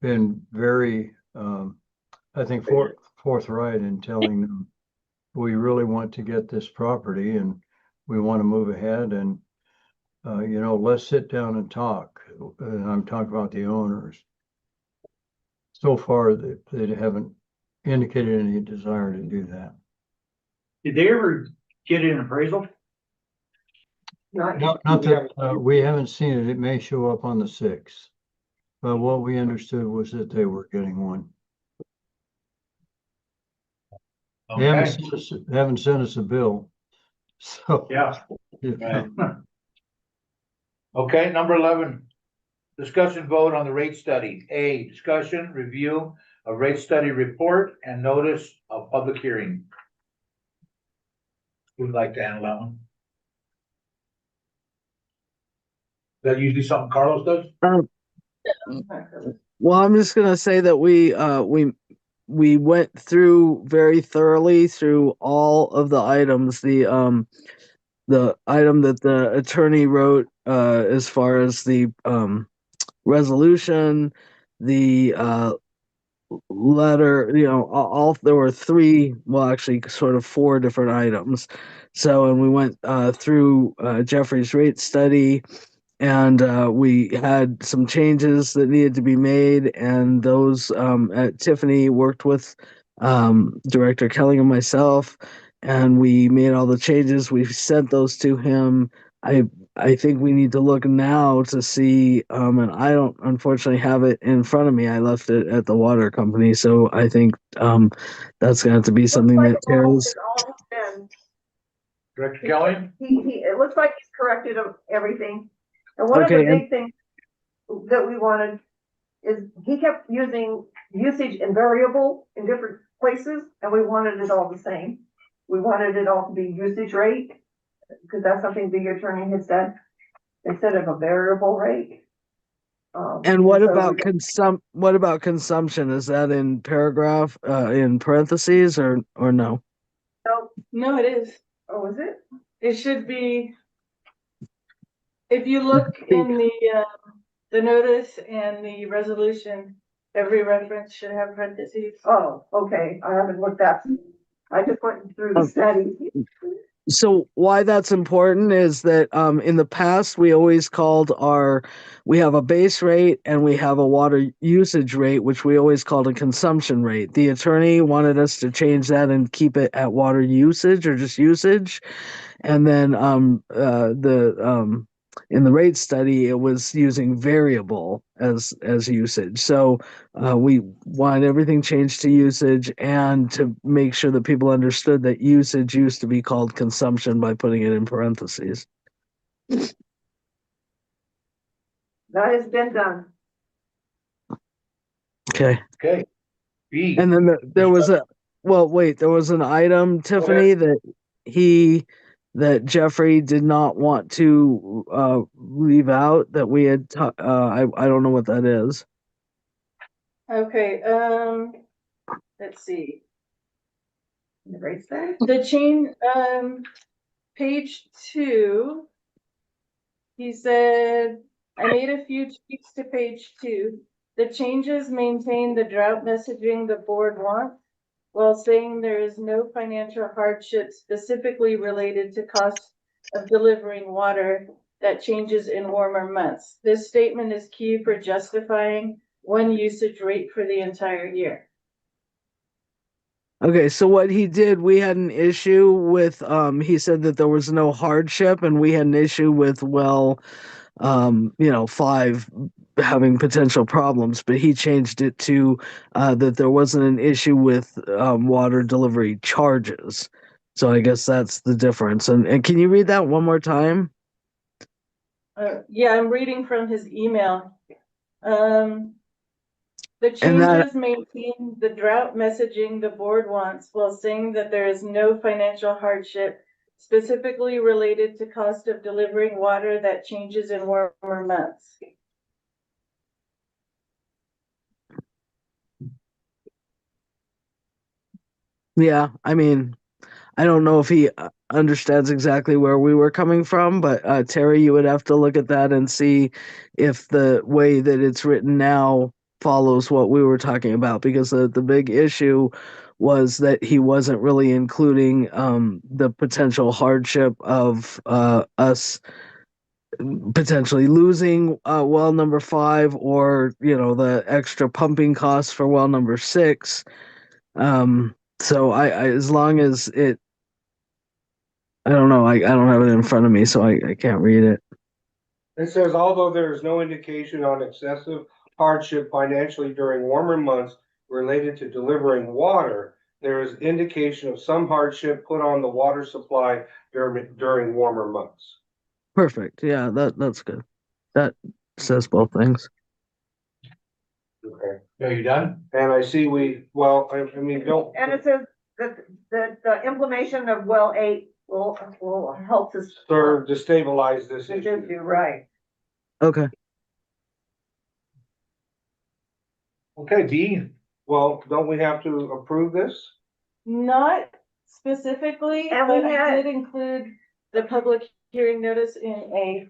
been very, I think, forthright in telling them we really want to get this property and we want to move ahead, and, let's sit down and talk. And I'm talking about the owners. so far, they haven't indicated any desire to do that. Did they ever get an appraisal? Not, Not that, we haven't seen it. It may show up on the 6th. But what we understood was that they were getting one. They haven't sent us a bill. So. Yeah. Yeah. Okay, number 11, discussion vote on the rate study. A, discussion, review of rate study report and notice of public hearing. Who'd like to handle that one? Is that usually something Carlos does? Well, I'm just gonna say that we went through very thoroughly through all of the items. The item that the attorney wrote as far as the resolution, the letter, all there were three, well, actually, sort of four different items. So, and we went through Jeffrey's rate study, and we had some changes that needed to be made, and those Tiffany worked with Director Kelly and myself, and we made all the changes. We sent those to him. I think we need to look now to see, and I don't unfortunately have it in front of me. I left it at the water company, so I think that's gonna have to be something that Tara's. Director Kelly? It looks like he's corrected everything. And one of the big things that we wanted is he kept using usage and variable in different places, and we wanted it all the same. We wanted it all to be usage rate, because that's something the attorney had said, instead of a variable rate. And what about what about consumption? Is that in paragraph in parentheses or no? No, it is. Oh, is it? It should be. If you look in the notice and the resolution, every reference should have parentheses. Oh, okay. I haven't looked at. I just went through the study. So why that's important is that in the past we always called we have a base rate and we have a water usage rate, which we always called a consumption rate. The attorney wanted us to change that and keep it at water usage or just usage. And then in the rate study, it was using variable as usage. So we wanted everything changed to usage, and to make sure that people understood that usage used to be called consumption by putting it in parentheses. That has been done. Okay. Okay. B. And then there was there was an item, Tiffany, that Jeffrey did not want to leave out that we had. I don't know what that is. Okay. Let's see. The rate study? The chain, page 2. He said, I made a few tweaks to page 2. The changes maintain the drought messaging the board wants, while saying there is no financial hardship specifically related to cost of delivering water that changes in warmer months. This statement is key for justifying one usage rate for the entire year. Okay, so what he did, we had an issue with, he said that there was no hardship, and we had an issue with, 5 having potential problems, but he changed it to that there wasn't an issue with water delivery charges. So I guess that's the difference. And can you read that one more time? Yeah, I'm reading from his email. The changes maintain the drought messaging the board wants, while saying that there is no financial hardship specifically related to cost of delivering water that changes in warmer months. Yeah, I mean, I don't know if he understands exactly where we were coming from, but Terry, you would have to look at that and see if the way that it's written now follows what we were talking about, because the big issue was that he wasn't really including the potential hardship of us potentially losing well number 5, or the extra pumping costs for well number 6. So I as long as it, I don't know, I don't have it in front of me, so I can't read it. It says, although there is no indication on excessive hardship financially during warmer months related to delivering water, there is indication of some hardship put on the water supply during warmer months. Perfect. Yeah, that's good. That says both things. Okay. Are you done? And I see I mean, don't. And it says that the implementation of well 8 will help to Serve to stabilize this to issue. do right. Okay. Okay, B, Well, don't we have to approve this? Not specifically, And but we I had- did include the public hearing notice in A,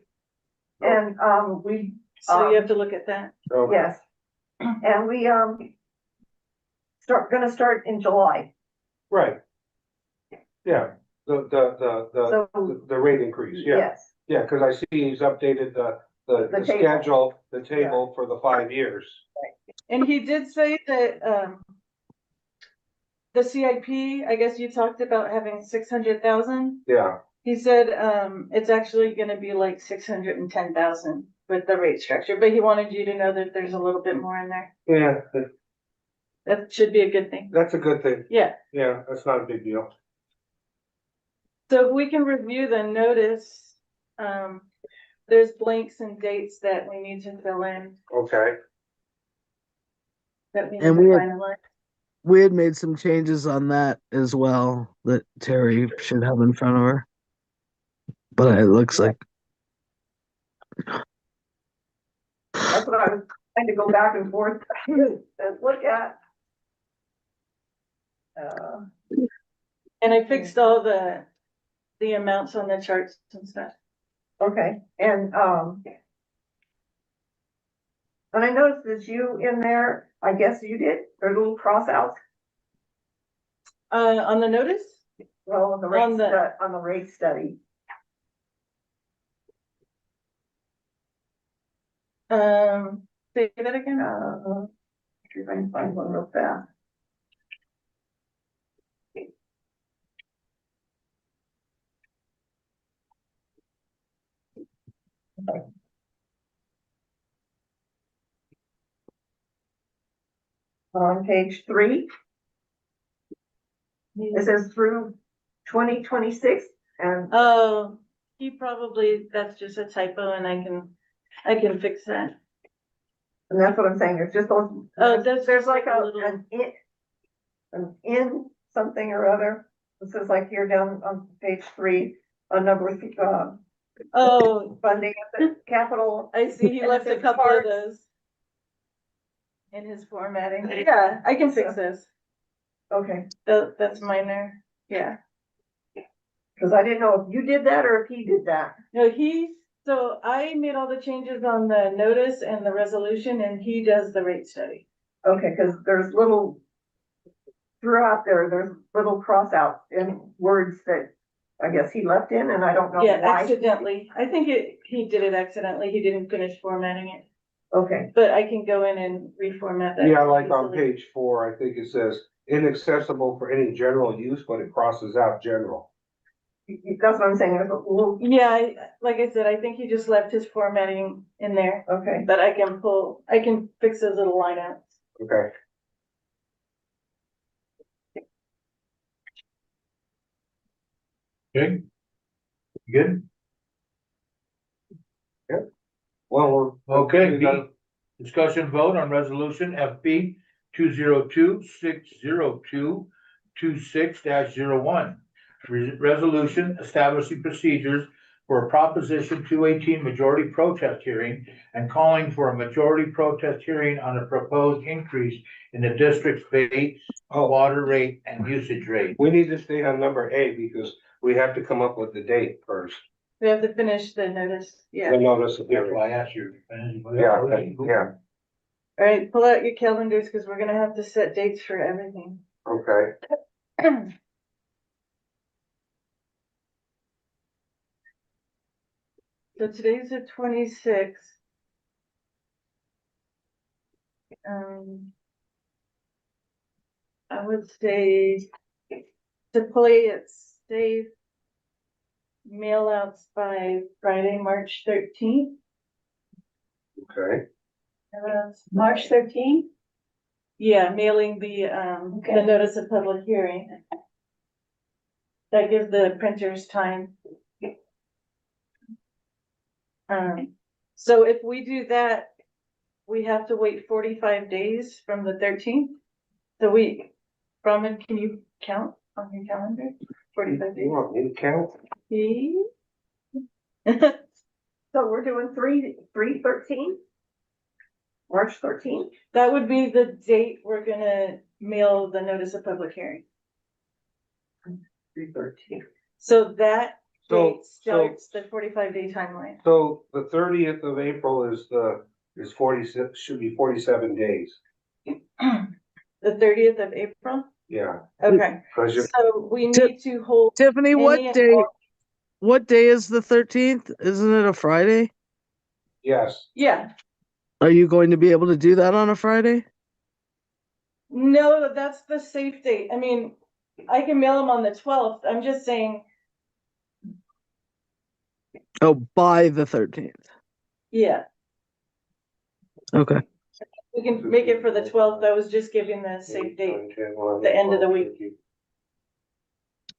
And, we, so you have to look at that. Okay. yes. And we, gonna start in July. Right. Yeah, So, the rate increase, yeah. yes, Yeah, cause I see he's updated the The table. schedule, the table for the 5 years. And he did say that, the CIP, I guess you talked about having 600,000. Yeah, He said, it's actually gonna be like 610,000 with the rate structure, but he wanted you to know that there's a little bit more in there. yeah, That should be a good thing. that's a good thing. Yeah, Yeah, that's not a big deal. so if we can review the notice, there's blanks and dates that we need to fill in, Okay, that we need to And we had- finalize. We had made some changes on that as well that Terry should have in front of her. But it looks like that's what I was trying to go back and forth and look at. And I fixed all the amounts on the charts and stuff. Okay, and I noticed there's you in there, I guess you did, there's little cross outs, On the notice? well, on the rate study. Say that again? See if I can find one real fast. On page 3, it says through 2026, and Oh, that's just a typo and I can fix that. that's what I'm saying, there's just those. Oh, that's There's just like a little- an in something or other, this is like here down on page 3, on number, Oh, funding at the capital. I see, he And it left a says couple of parts. those in his formatting. Yeah, I can fix this. Okay, That's minor, yeah. cause I didn't know if you did that or if he did that. No, so I made all the changes on the notice and the resolution and he does the rate study. Okay, cause there's little, throughout there's little cross outs in words that I guess he left in, and I don't know Yeah, why. accidentally. I think he did it accidentally. He didn't finish formatting it, Okay, but I can go in and reformat that. yeah, like on easily. page 4, I think it says inaccessible for any general use, but it crosses out general. that's what I'm saying, there's a little, Yeah, like I said, I think he just left his formatting in there, okay, but I can fix those little line outs. Okay. okay? Good? Well, Okay, we B, got- discussion vote on resolution FB 202-602-26-01. Resolution establishing procedures for a Proposition 218 majority protest hearing and calling for a majority protest hearing on a proposed increase in the district's base water rate and usage rate. we need to stay on number A because we have to come up with the date first. We have to finish the notice, The yeah. notice of That's hearing. why I asked you. Yeah, yeah, All right, pull out your calendars, because we're gonna have to set dates for everything. okay. So today's the 26th. I would say to play it safe, mail outs by Friday, March 13th. Okay, March 13th? Yeah, mailing the Okay. notice of public hearing. That gives the printers time. So if we do that, we have to wait 45 days from the 13th. So Brahman, can you count on your calendar? 45 days. you want me to count? So we're doing 3/13? March 13th? That would be the date we're gonna mail the notice of public hearing. 3/13. So that So, date starts the 45-day timeline. so the 30th of April is 46, should be 47 days. The 30th of April? Yeah, Okay, cause you, so we need to hold. Tiffany, what any and day? all- What day is the 13th? Isn't it a Friday? yes, Yeah, Are you going to be able to do that on a Friday? no, that's the safe date. I mean, I can mail them on the 12th. I'm just saying, Oh, by the 13th. yeah, Okay. we can make it for the 12th. I was just giving the safe date. the end of the week.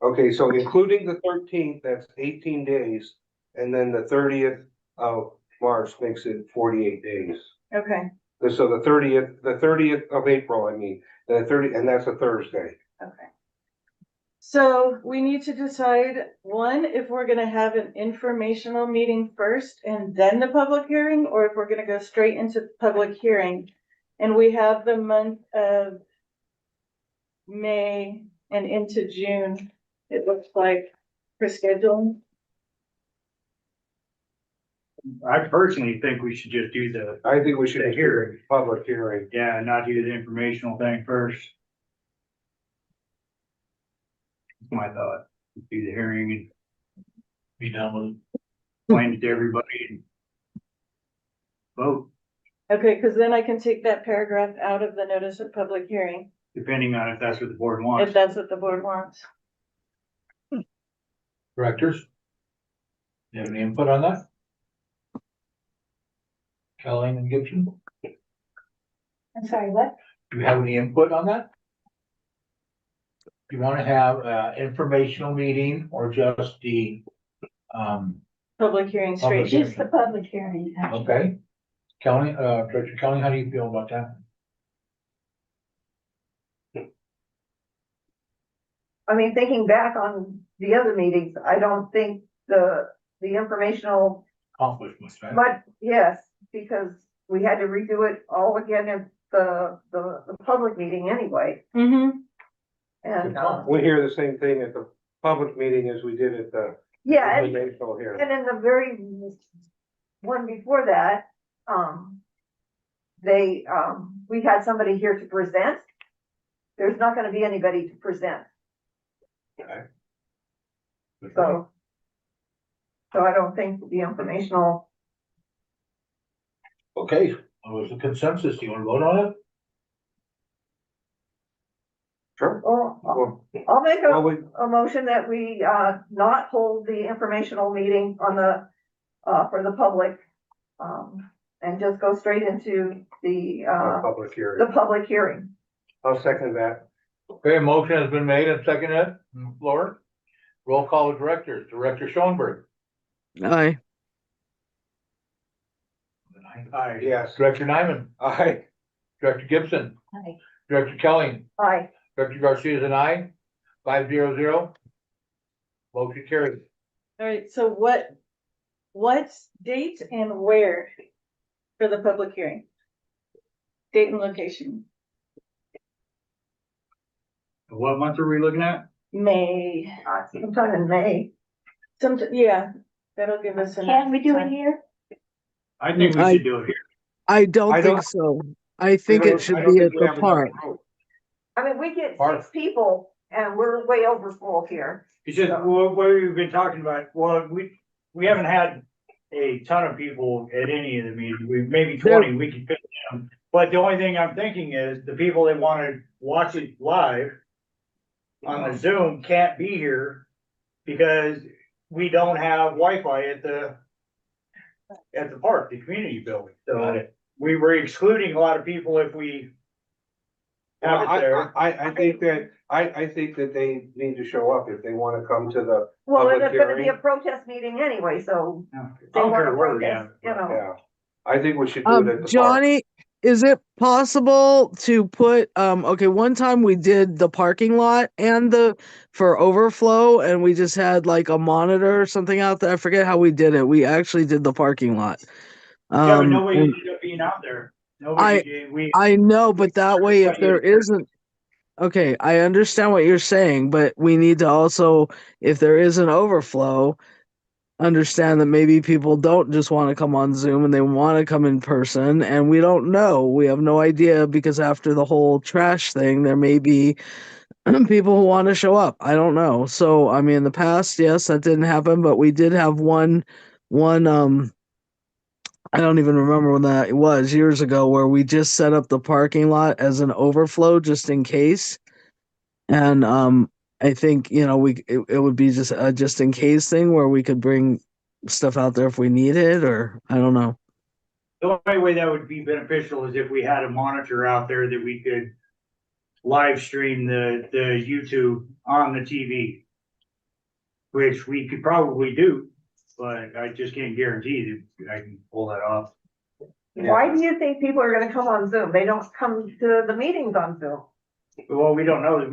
Okay, so including the 13th, that's 18 days, and then the 30th of March makes it 48 days. Okay, So the 30th of April, I mean, the 30, and that's a Thursday. okay. So we need to decide, one, if we're gonna have an informational meeting first and then the public hearing, or if we're gonna go straight into the public hearing. And we have the month of May and into June, it looks like, for scheduling. I personally think we should just do the, I think we should The hear hearing. public hearing. yeah, not do the informational thing first. That's my thought, do the hearing and Be done with it. explain it to everybody and vote, Okay, cause then I can take that paragraph out of the notice of public hearing, depending on if that's what the board if wants. that's what the board wants. Directors? You have any input on that? Kelly and Gibson, I'm sorry, what? do you have any input on that? You wanna have informational meeting or just the, Public hearing straight. Public hearing. Just the public hearing. actually. okay? Kelly, Director Kelly, how do you feel about that? I mean, thinking back on the other meetings, I don't think the informational, Accomplishments, right? but yes, because we had to redo it all again at the public meeting anyway. Mm-hmm. And, We hear the same thing at the public meeting as we did at the yeah, and informational hearing. in the very one before that, we had somebody here to present. There's not gonna be anybody to present, so. So I don't think the informational, Okay, what was the consensus? Do you wanna vote on it? Sure. well, I'll make Well, we, a motion that we, not hold the informational meeting on the, for the public. And just go straight into the public hearing. public hearing. I'll second that. Okay, a motion has been made and seconded on the floor. Roll call of directors, Director Schoenberg. Aye. Aye. Yes. Director Nyman, Aye. Director Gibson, Aye. Director Kelly, Aye. Director Garcia is an aye, 5-0. Motion carried. All right, so what date and where for the public hearing? Date and location, What month are we looking at? May, Sometime in May. yeah, that'll give us enough. Can we do it time. here? I think we should do it here. I don't I think don't- so. I think I it don't should think be we at the have enough park. room. I mean, we get Barb. 6 people and we're way over full here. It's just, what we've been talking about, well, we haven't had a ton of people at any of the meetings. We, maybe 20, we could fit them. But the only thing I'm thinking is the people that wanna watch it live on the Zoom can't be here because we don't have Wi-Fi at the park, the community building. So we were excluding a lot of people if we have it there. I think that they need to show up if they wanna come to the, Well, and Public it's gonna be a hearing. protest meeting anyway, so. I they don't wanna care where, protest, You know, yeah. I think we should do it at the park. Johnny, is it possible to put, okay, one time we did the parking lot and for overflow, and we just had like a monitor or something out there. I forget how we did it. We actually did the parking lot. Yeah, but nobody And ended up being out there. Nobody, we, I know, but that way, if there isn't, okay, I understand what you're saying, but we need to also, if there is an overflow, understand that maybe people don't just want to come on Zoom and they want to come in person, and we don't know. We have no idea because after the whole trash thing, there may be people who want to show up. I don't know. So, I mean, in the past, yes, that didn't happen, but we did have one, I don't even remember when that was, years ago, where we just set up the parking lot as an overflow just in case. And I think, you know, it would be just a just in case thing where we could bring stuff out there if we need it, or I don't know. the only way that would be beneficial is if we had a monitor out there that we could live stream the YouTube on the TV. Which we could probably do, but I just can't guarantee that I can pull that off. why do you think people are gonna come on Zoom? They don't come to the meetings on Zoom. Well, we don't know that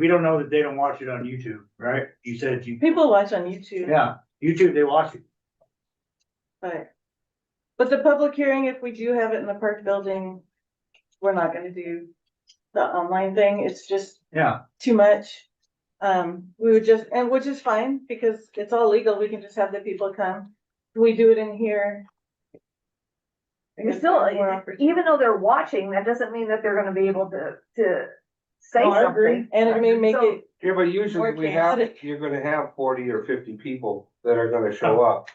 they don't watch it on YouTube, right? You said you, People watch on YouTube. yeah, YouTube, they watch it. But the public hearing, if we do have it in the park building, we're not gonna do the online thing. It's just Yeah, too much. We would just, and which is fine because it's all legal. We can just have the people come. We do it in here. It's still, even though they're watching, that doesn't mean that they're gonna be able to say No, I agree. something. And it may make So- it, Yeah, but usually you're gonna have 40 or 50 people that are gonna show up.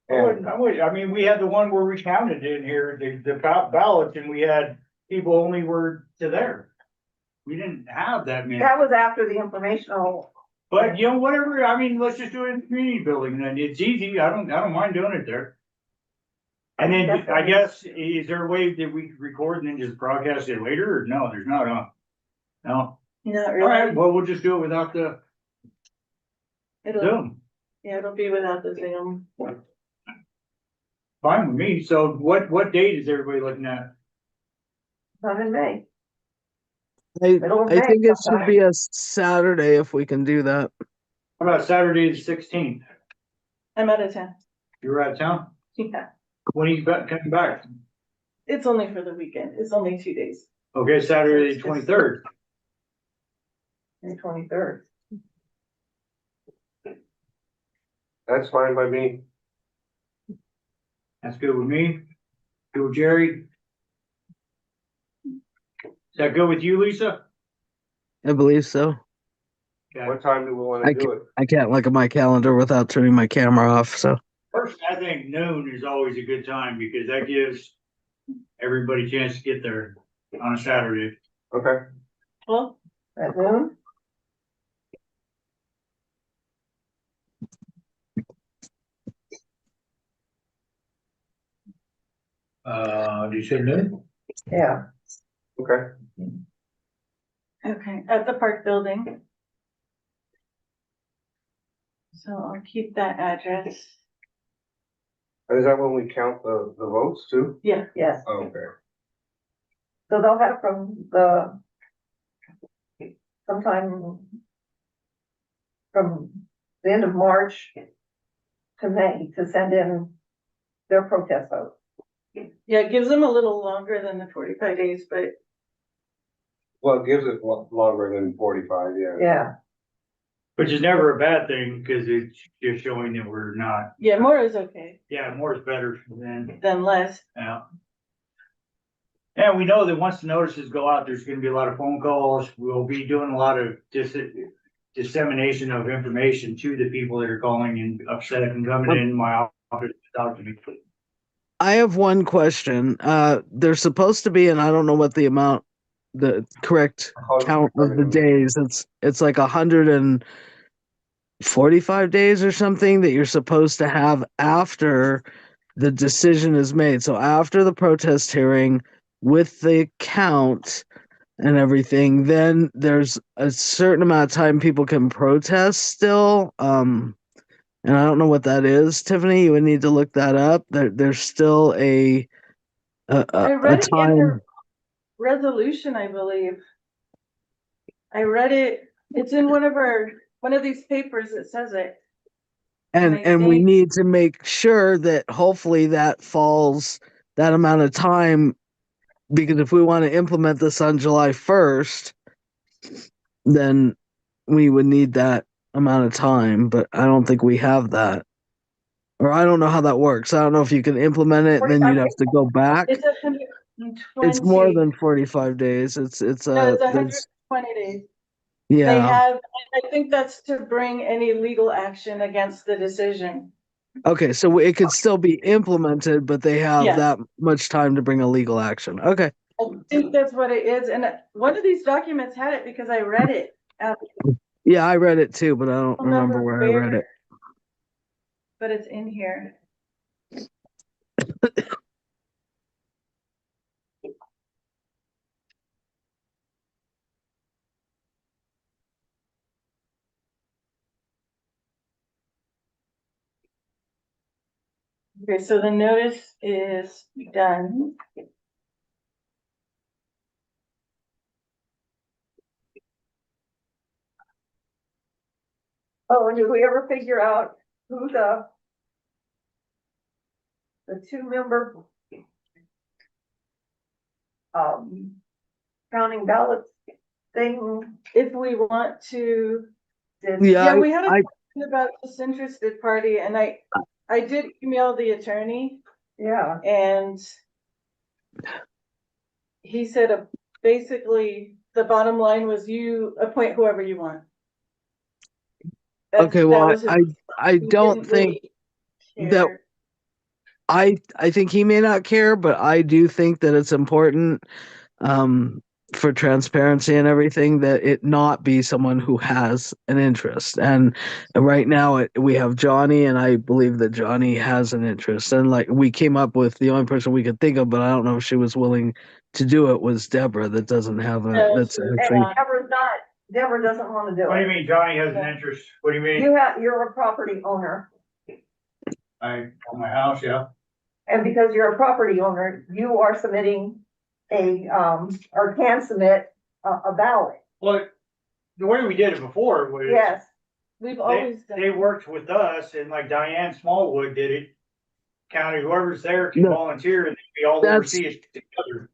And I mean, we had the one where we counted in here, the ballots, and we had people only were to there. We didn't have that many, That was after the informational, but you know, whatever, I mean, let's just do it in the community building, and it's easy, I don't mind doing it there. And then, I guess, is there a way that we could record and then just broadcast it later, or no, there's not, huh? No, not alright, really. well, we'll just do it without the It'll, Zoom, yeah, it'll be without the Zoom. fine with me, so what date is everybody looking at? not in May. I Middle of I May think it should sometime. be a Saturday if we can do that. How about Saturday the 16th? I'm out of town. You're out of town? Yeah, When are you coming back? it's only for the weekend. It's only 2 days. Okay, Saturday the 23rd. May 23rd. that's fine by me. That's good with me. Good with Jerry. Is that good with you, Lisa? I believe so. Okay. What time do we wanna I do it? I can't look at my calendar without turning my camera off. So First, I think noon is always a good time because that gives everybody a chance to get there on a Saturday. Okay, Well, At noon? Do you say noon? Yeah. okay. okay, at the park building. So I'll keep that address. Is that when we count the votes too? Yeah, Yes, Okay. so they'll have sometime from the end of March to May to send in their protest vote. yeah, it gives them a little longer than the 45 days, but Well, it gives it longer than 45, yeah. Yeah, Which is never a bad thing because it's just showing that we're not, yeah, more is okay yeah, more is better than, less. yeah. And we know that once the notices go out, there's gonna be a lot of phone calls. We'll be doing a lot of dissemination of information to the people that are calling and upset and coming in my office to talk to me. I have one question. There's supposed to be, and I don't know what the amount, the correct count of the days. It's like 145 days or something that you're supposed to have after the decision is made. So after the protest hearing with the count and everything, then there's a certain amount of time people can protest still. And I don't know what that is, Tiffany. You would need to look that up. There's still I a read it in time. the resolution, I believe. I read it, it's in one of these papers that says it. I And we think- need to make sure that hopefully that falls that amount of time, because if we want to implement this on July 1st, then we would need that amount of time, but I don't think we have that. Or I don't know how that works. I don't know if you can implement it and then you'd have to go back. It's 120. It's more than 45 days. No, it's there's 120 days. They yeah. have, I think that's to bring any legal action against the decision. Okay, so it could still be implemented, but they have Yes. that much time to bring a legal action. Okay. I think that's what it is, and one of these documents had it because I read it. Yeah, I read it too, but I don't remember where I read it. But it's in here. Okay, so the notice is done. Oh, and did we ever figure out who the 2-member counting ballots thing? If we want to, Yeah, we had a I question about disinterested party, and I did email the attorney, Yeah, and he said basically the bottom line was you appoint whoever you want. okay, well, I don't think that care. I think he may not care, but I do think that it's important for transparency and everything that it not be someone who has an interest. And right now we have Johnny, and I believe that Johnny has an interest. And like we came up with the only person we could think of, but I don't know if she was willing to do it, was Deborah, that doesn't have a No, that's she's actually not. Deborah doesn't want to do What do you it. mean Johnny has an interest? What do you mean? You're a property owner, On my house, yeah. and because you're a property owner, you are submitting or can submit a ballot. Well, the way we did it before was. Yes, We've They, always done. they worked with us, and like Diane Smallwood did it. County, whoever's there can No. volunteer, and we all That's- oversee it together.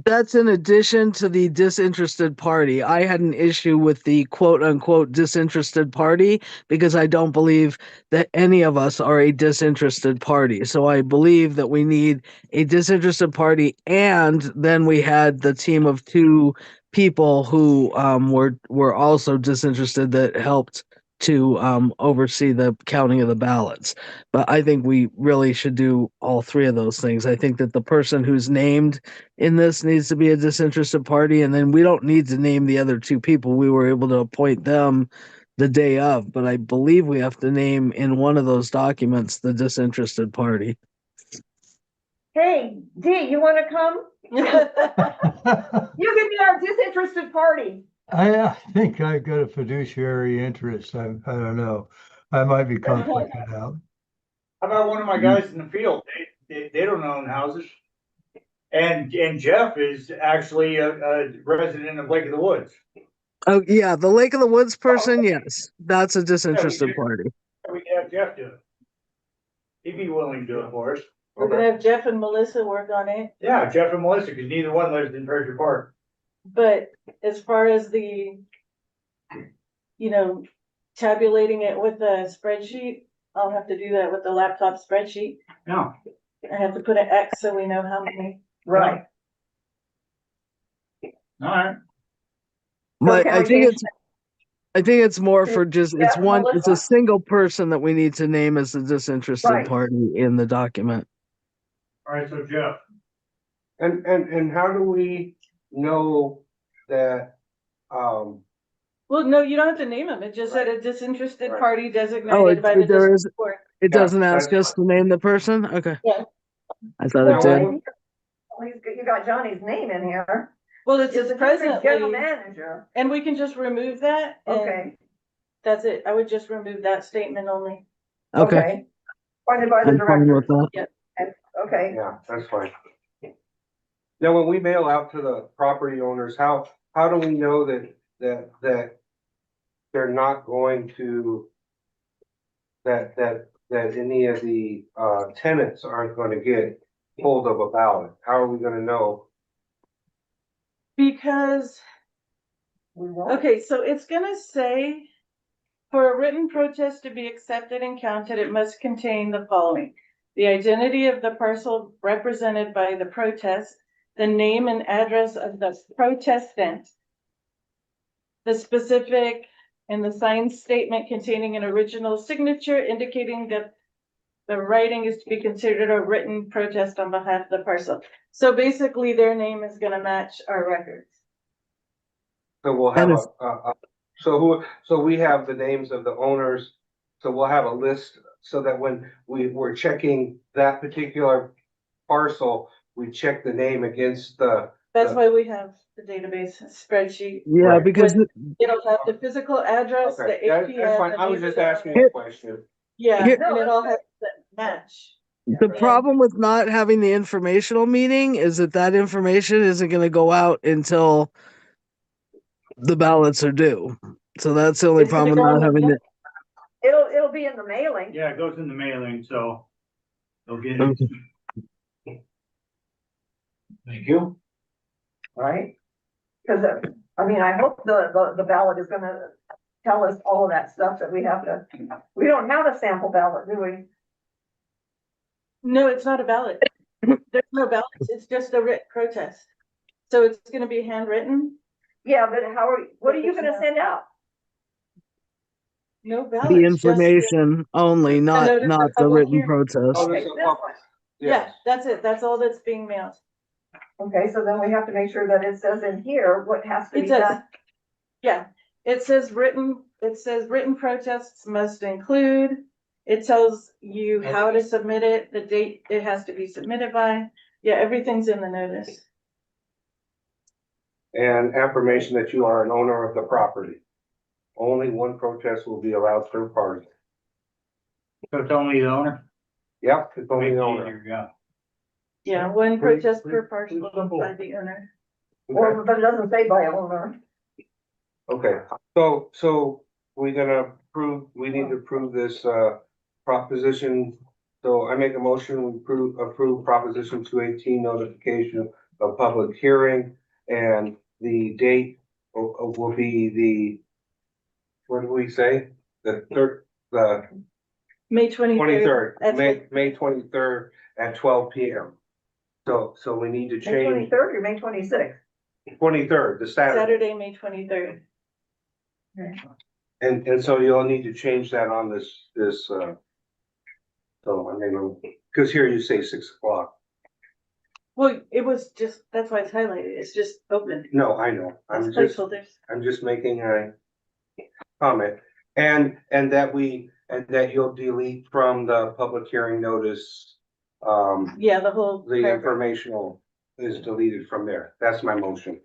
That's in addition to the disinterested party. I had an issue with the quote unquote disinterested party because I don't believe that any of us are a disinterested party. So I believe that we need a disinterested party, and then we had the team of 2 people who were also disinterested that helped to oversee the counting of the ballots. But I think we really should do all 3 of those things. I think that the person who's named in this needs to be a disinterested party, and then we don't need to name the other 2 people. We were able to appoint them the day of, but I believe we have to name in one of those documents the disinterested party. hey, Dee, you wanna come? You can be our disinterested party. I think I've got a fiduciary interest. I don't know. I might be conflicted out. How about one of my guys in the field? They don't own houses. And Jeff is actually a resident of Lake of the Woods. Oh yeah, the Lake of the Woods person, yes, that's a disinterested do. party. We can have Jeff do it. He'd be willing to do it for us. We're gonna have Jeff and Melissa work on it, Yeah, Jeff and Melissa, because neither one lives in Treasure Park. but as far as tabulating it with a spreadsheet, I'll have to do that with the laptop spreadsheet. No. I have to put an X so we know how many. Right. All right. But can I we think name- it's more for just it's Yeah, one it's Melissa. a single person that we need to name as the disinterested Right. party in the document. All right, so Jeff, And how do we know that, Well, no, you don't have to name them. It just said a disinterested Right. party Oh, designated by the there is, district court. it Yeah, doesn't ask that's us to name the person? Okay. Yeah. I thought Well, it did. you got Johnny's name in here. Well, it It's says the district general presently, manager. and we can just remove that. And Okay, that's it. I would just remove that statement only. Okay. okay. Appointed by the I'm fine with director. that. Okay, yeah, that's fine. Now, when we mail out to the property owners, how do we know that they're not going to, that any of the, tenants aren't gonna get hold of a ballot? How are we gonna know? Because, we won't. okay, so it's gonna say, for a written protest to be accepted and counted, it must contain the following: the identity of the parcel represented by the protest, the name and address of the protestant, the specific and the signed statement containing an original signature indicating that the writing is to be considered a written protest on behalf of the parcel. So basically, their name is gonna match our records. So we'll have And it's- so we have the names of the owners, so we'll have a list, so that when we're checking that particular parcel, we check the name against the, That's why we have the database spreadsheet. Yeah, Right. because It'll have the physical address, the okay, that's APN. fine, I was the just name of asking the- a question. Yeah, Here- and it all has to match. the problem with not having the informational meeting is that information isn't going to go out until the ballots are due. So that's the only It's gonna problem with go not on the having it. It'll be in the mailing. yeah, it goes in the mailing, so they'll get it. Okay. Thank you. Right? Cause, I mean, I hope the ballot is gonna tell us all of that stuff that we have to, we don't have a sample ballot, do we? No, it's not a ballot. There's no ballots. It's just a writ protest. So it's gonna be handwritten, Yeah, but what are you gonna send out? no ballots. The just information only, not notice of the public written hearing. protest. Oh, Okay, this is this public. one. Yeah, that's it. That's all that's being mailed. Okay, so then we have to make sure that it says in here what has to It be does. done. Yeah, it says written protests must include. It tells you how to submit it, the date it has to be submitted by. Yeah, everything's in the notice. And affirmation that you are an owner of the property. Only one protest will be allowed third party. So it's only the owner? Yep, it's only Make the it owner. easier, yeah. Yeah, one Pretty- protest per pretty parcel simple. by the owner. Or, but it doesn't say by owner. Okay, so we're gonna we need to approve this, proposition. So I make a motion, we approve proposition 218, notification of public hearing, and the date will be the, what do we say? The May 23rd. 23rd, May 23rd at 12 p.m. So we need to May change 23rd or May 26th? 23rd, the Saturday. Saturday, May 23rd. And so you'll need to change that on this, so I mean, because here you say 6 o'clock. Well, it was just, that's why it's highlighted. It's just open. No, I know, It's placeholders. I'm just making a comment. And that you'll delete from the public hearing notice, Yeah, the whole the paragraph. informational is deleted from there. That's my motion.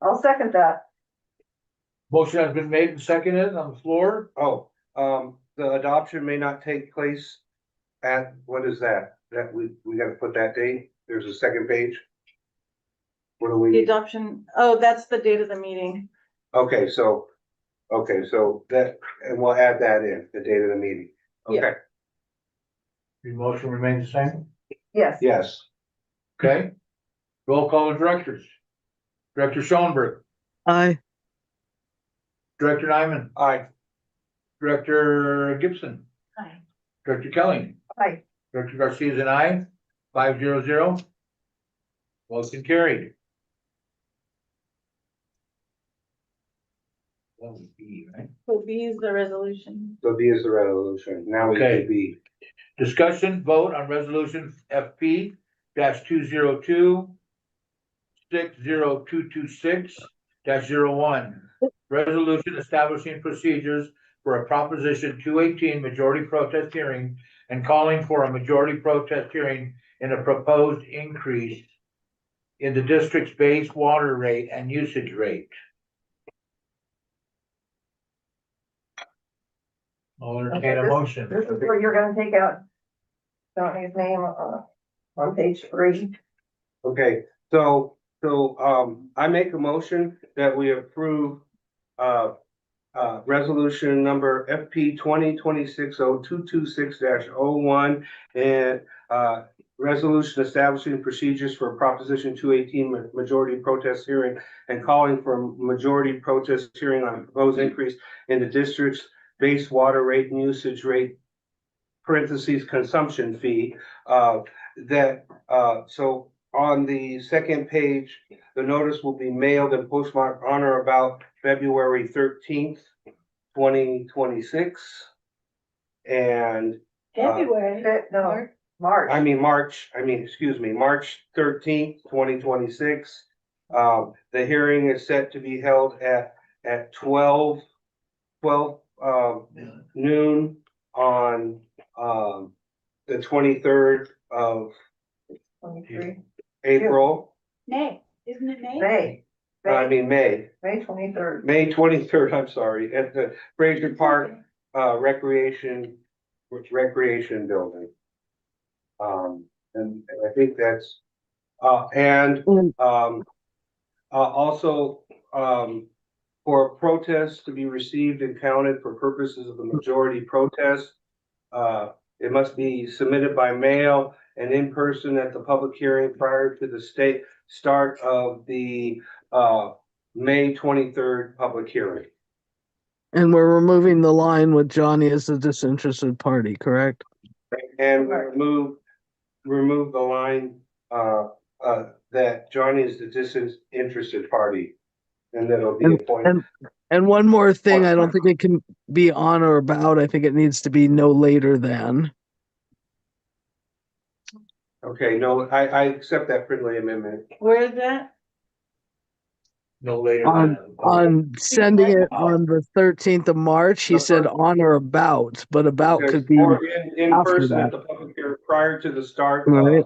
I'll second that. Motion has been made and seconded on the floor. Oh, the adoption may not take place at, what is that? That we gotta put that date? There's a second page? What do The we, adoption, oh, that's the date of the meeting. okay, so that, and we'll add that in, the date of the meeting. Yeah. Okay, Your motion remains the same, Yes. yes. okay? Roll call of directors. Director Schoenberg, Aye. Director Nyman, Aye. Director Gibson, Aye. Director Kelly, Aye. Director Garcia is an aye, 500. Motion carried. That would be, right? So B is the resolution. So B is the resolution. Now we Okay. do B. Discussion vote on resolution FP -202 60226-01. Resolution establishing procedures for a Proposition 218 majority protest hearing and calling for a majority protest hearing in a proposed increase in the district's base water rate and usage rate. I'll entertain a motion. This is where you're gonna take out Donnie's name, on page 3. Okay, I make a motion that we approve, resolution number FP 2026-0226-01 and, resolution establishing procedures for Proposition 218 majority protest hearing and calling for majority protest hearing on proposed increase in the district's base water rate and usage rate, parentheses, consumption fee, so on the second page, the notice will be mailed and postmarked on or about February 13th, 2026. And February. No, March. March 13th, 2026. The hearing is set to be held at 12 noon on the 23rd of 23. April. May, isn't it May? May. May. May 23rd. May 23rd, I'm sorry, at the Fraser Park Recreation Building. And I think that's, also, for a protest to be received and counted for purposes of the majority protest, it must be submitted by mail and in person at the public hearing prior to the start of the May 23rd public hearing. And we're removing the line with Johnny as a disinterested party, correct? And we remove the line that Johnny is the disinterested party, and then it'll be appointed. And one more thing, I don't think it can be on or about. I think it needs to be no later than. Okay, no, I accept that friendly amendment. Where is that? No later On sending it on the 13th of March, he said on or about, but about could be Or in after person at that. the public hearing prior to the start. Right.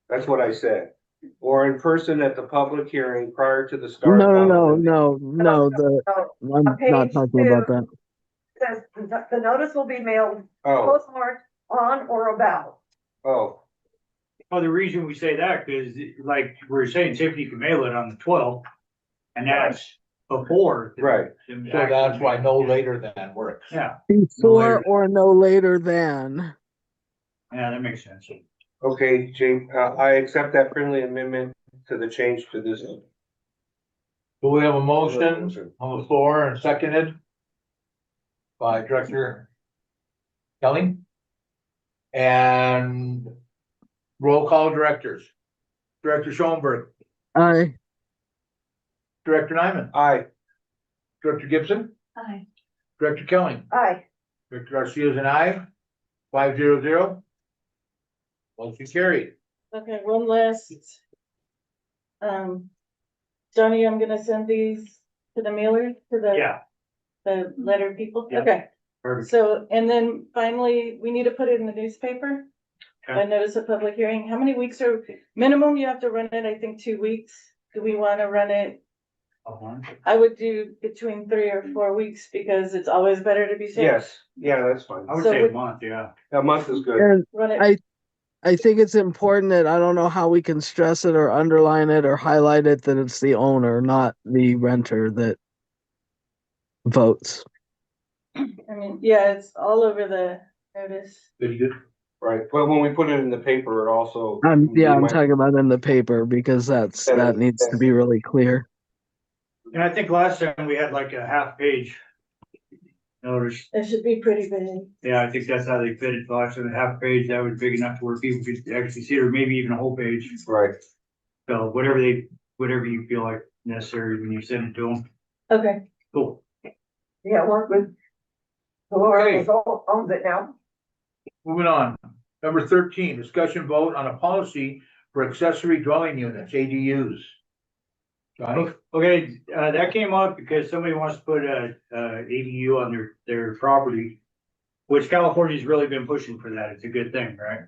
That's what I said. Or in person at the public hearing prior to the start. No, of the- I'm not page talking about that. Says the notice will be mailed, Oh, postmarked on or about. oh, Well, the reason we say that, because like we were saying, Tiffany can mail it on the 12th, and that's before. right. So that's why no later than works. Yeah, Before or no later than. yeah, that makes sense. Okay, Jane, I accept that friendly amendment to the change to this. Do we have a motion on the floor and seconded by Director Kelly? And roll call directors. Director Schoenberg, Aye. Director Nyman, Aye. Director Gibson, Aye. Director Kelly, Aye. Director Garcia is an aye. 500. Motion carried. Okay, one last. Johnny, I'm gonna send these to the mailer, to the letter people. Yeah. Okay, Perfect. so, and then finally, we need to put it in the newspaper. Okay. I notice a public hearing. How many weeks are, minimum you have to run it, I think 2 weeks. Do we wanna run it? I would do between 3 or 4 weeks because it's always better to be safe. Yes, yeah, that's fine. I would So say we- a month, yeah. A month is good. And Run it, I think it's important that I don't know how we can stress it or underline it or highlight it that it's the owner, not the renter that votes. I mean, yeah, it's all over the notice. Very good. Right, but when we put it in the paper, it also. I'm we might- talking about in the paper because that needs to be really clear. And I think last time we had like a half page notice. It should be pretty big. Yeah, I think that's how they fit it last time, a half page, that was big enough where people could actually see it, or maybe even a whole page. Right, So whatever you feel like necessary when you send it to them. Okay, Cool. Yeah, work with whoever owns it now. moving on. Number 13, discussion vote on a policy for accessory dwelling units, ADUs. Johnny? Okay, that came up because somebody wants to put a ADU on their property, which California's really been pushing for that. It's a good thing, right?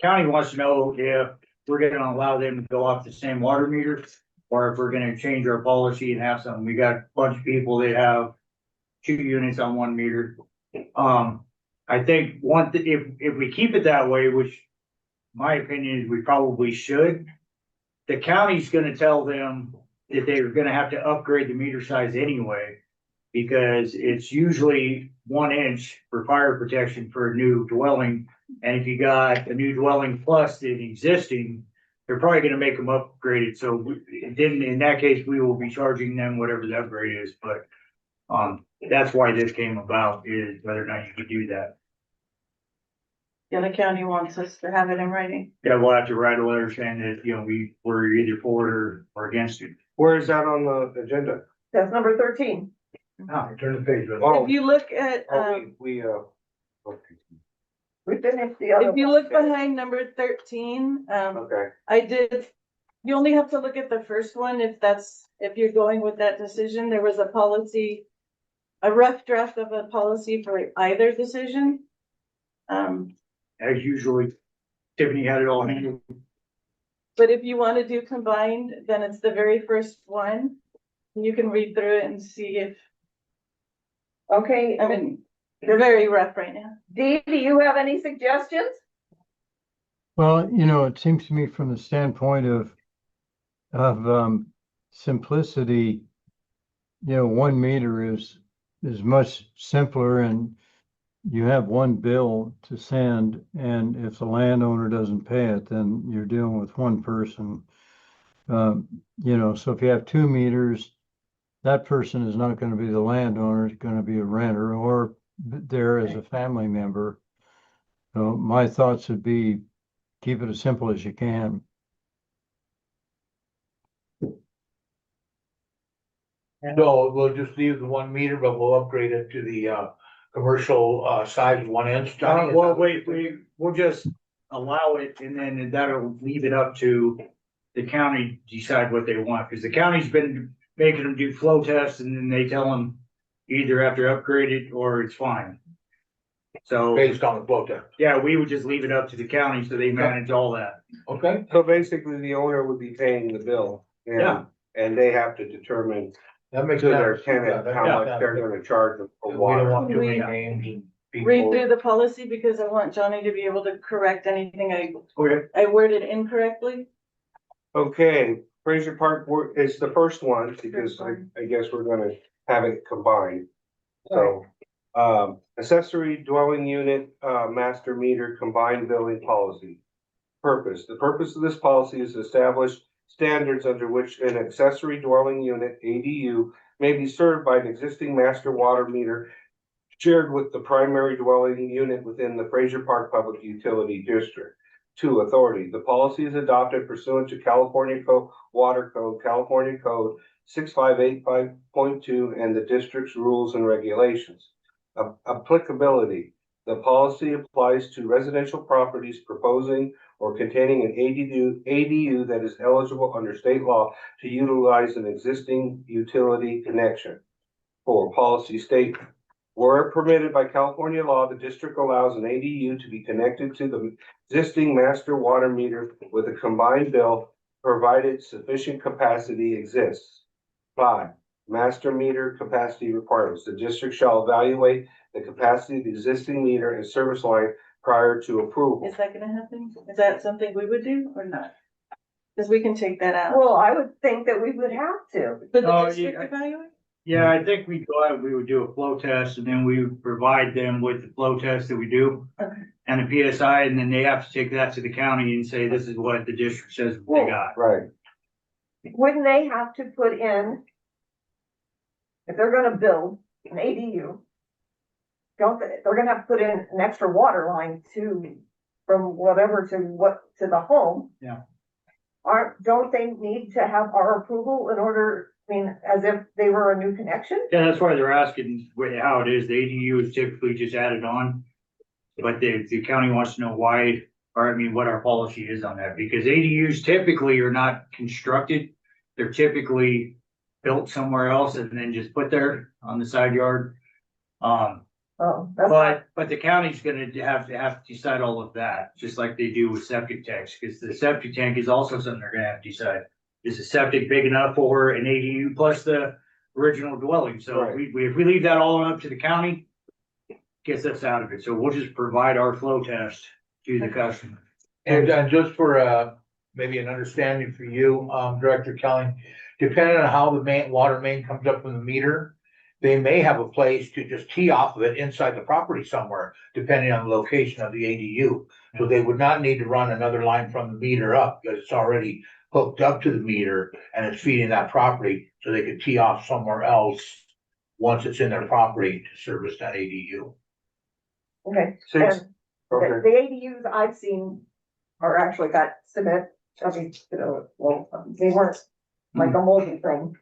County wants to know if we're gonna allow them to go off the same water meter, or if we're gonna change our policy and have something. We got a bunch of people that have 2 units on 1 meter. I think if we keep it that way, which my opinion is we probably should, the county's gonna tell them that they're gonna have to upgrade the meter size anyway, because it's usually 1 inch for fire protection for a new dwelling. And if you got a new dwelling plus the existing, they're probably gonna make them upgraded. So then in that case, we will be charging them whatever the upgrade is, but that's why this came about, is whether or not you could do that. Yeah, the county wants us to have it in writing. Yeah, we'll have to write a letter saying that, we're either for it or against it. Where is that on the agenda? That's number 13. Turn the page. Oh, If you look at, we, okay. We finished the other. if you one. look behind number 13, Okay, you only have to look at the first one if you're going with that decision. There was a policy, a rough draft of a policy for either decision. As usually, Tiffany had it all handled. But if you want to do combined, then it's the very first one. You can read through it and see if, Okay, I mean, they're very rough right now. Dee, do you have any suggestions? Well, it seems to me from the standpoint of simplicity, 1 meter is much simpler, and you have 1 bill to send, and if the landowner doesn't pay it, then you're dealing with 1 person. So if you have 2 meters, that person is not going to be the landowner, it's going to be a renter or there as a family member. So my thoughts would be, keep it as simple as you can. No, we'll just leave the 1 meter, but we'll upgrade it to the commercial size 1 inch. Johnny, Well, wait, we'll just allow it, and then that'll leave it up to the county to decide what they want, because the county's been making them do flow tests, and then they tell them either have to upgrade it or it's fine. So, based on the flow test. yeah, we would just leave it up to the county so they manage all that. Okay, so basically the owner would be paying the bill. Yeah. And they have to determine that makes to their sense. tenant how Yeah, much they're gonna charge them for We don't water. want too many We- names and Read people. through the policy because I want Johnny to be able to correct anything Okay. I worded incorrectly. Okay, Fraser Park is the first one, because I guess we're gonna have it combined. So, accessory dwelling unit, master meter combined billing policy. Purpose, the purpose of this policy is to establish standards under which an accessory dwelling unit, ADU, may be served by an existing master water meter shared with the primary dwelling unit within the Fraser Park Public Utility District. 2, authority. The policy is adopted pursuant to California Water Code, California Code 6585.2, and the district's rules and regulations. Applicability. The policy applies to residential properties proposing or containing an ADU that is eligible under state law to utilize an existing utility connection. 4, policy statement. Where permitted by California law, the district allows an ADU to be connected to the existing master water meter with a combined bill, provided sufficient capacity exists. 5, master meter capacity requirements. The district shall evaluate the capacity of the existing meter and service line prior to approval. Is that gonna happen? Is that something we would do or not? Cause we can take that out. Well, I would think that we would have to. But the Oh, district yeah. evaluate? Yeah, I think we go out, we would do a flow test, and then we would provide them with the flow test that we do. Okay. And a PSI, and then they have to take that to the county and say, this is what the district says they got. Right. Wouldn't they have to put in, if they're gonna build an ADU, they're gonna have to put in an extra water line from whatever to the home? Yeah. Don't they need to have our approval in order, as if they were a new connection? Yeah, that's why they're asking how it is. The ADU is typically just added on. But the county wants to know why, or I mean, what our policy is on that, because ADUs typically are not constructed. They're typically built somewhere else and then just put there on the side yard. Oh, that's, But the county's gonna have to decide all of that, just like they do with septic tanks, because the septic tank is also something they're gonna have to decide. Is the septic big enough for an ADU plus the original dwelling? So Right. if we leave that all up to the county, gets us out of it. So we'll just provide our flow test to the customer. And just for, maybe an understanding for you, Director Kelly, depending on how the water main comes up from the meter, they may have a place to just tee off of it inside the property somewhere, depending on the location of the ADU. So they would not need to run another line from the meter up, because it's already hooked up to the meter and it's feeding that property, so they could tee off somewhere else once it's in their property to service that ADU. okay. Six, And the okay, ADUs I've seen are actually got cement, I mean, well, they weren't like a moldy thing.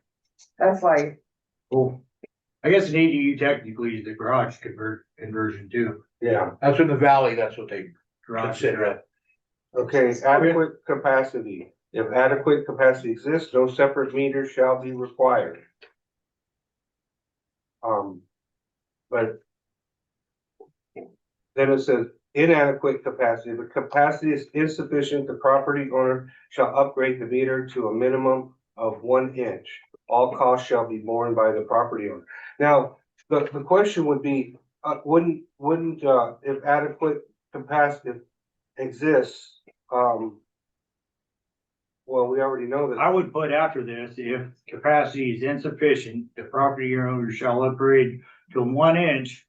That's why, Cool. I guess an ADU technically is the garage conversion too. yeah, That's in the valley, that's what they Garage. consider it. okay, adequate capacity. If adequate capacity exists, no separate meter shall be required. But then it says inadequate capacity. If the capacity is insufficient, the property owner shall upgrade the meter to a minimum of 1 inch. All costs shall be borne by the property owner. Now, the question would be, wouldn't, if adequate capacity exists, well, we already know that. I would put after this, if capacity is insufficient, the property owner shall upgrade to 1 inch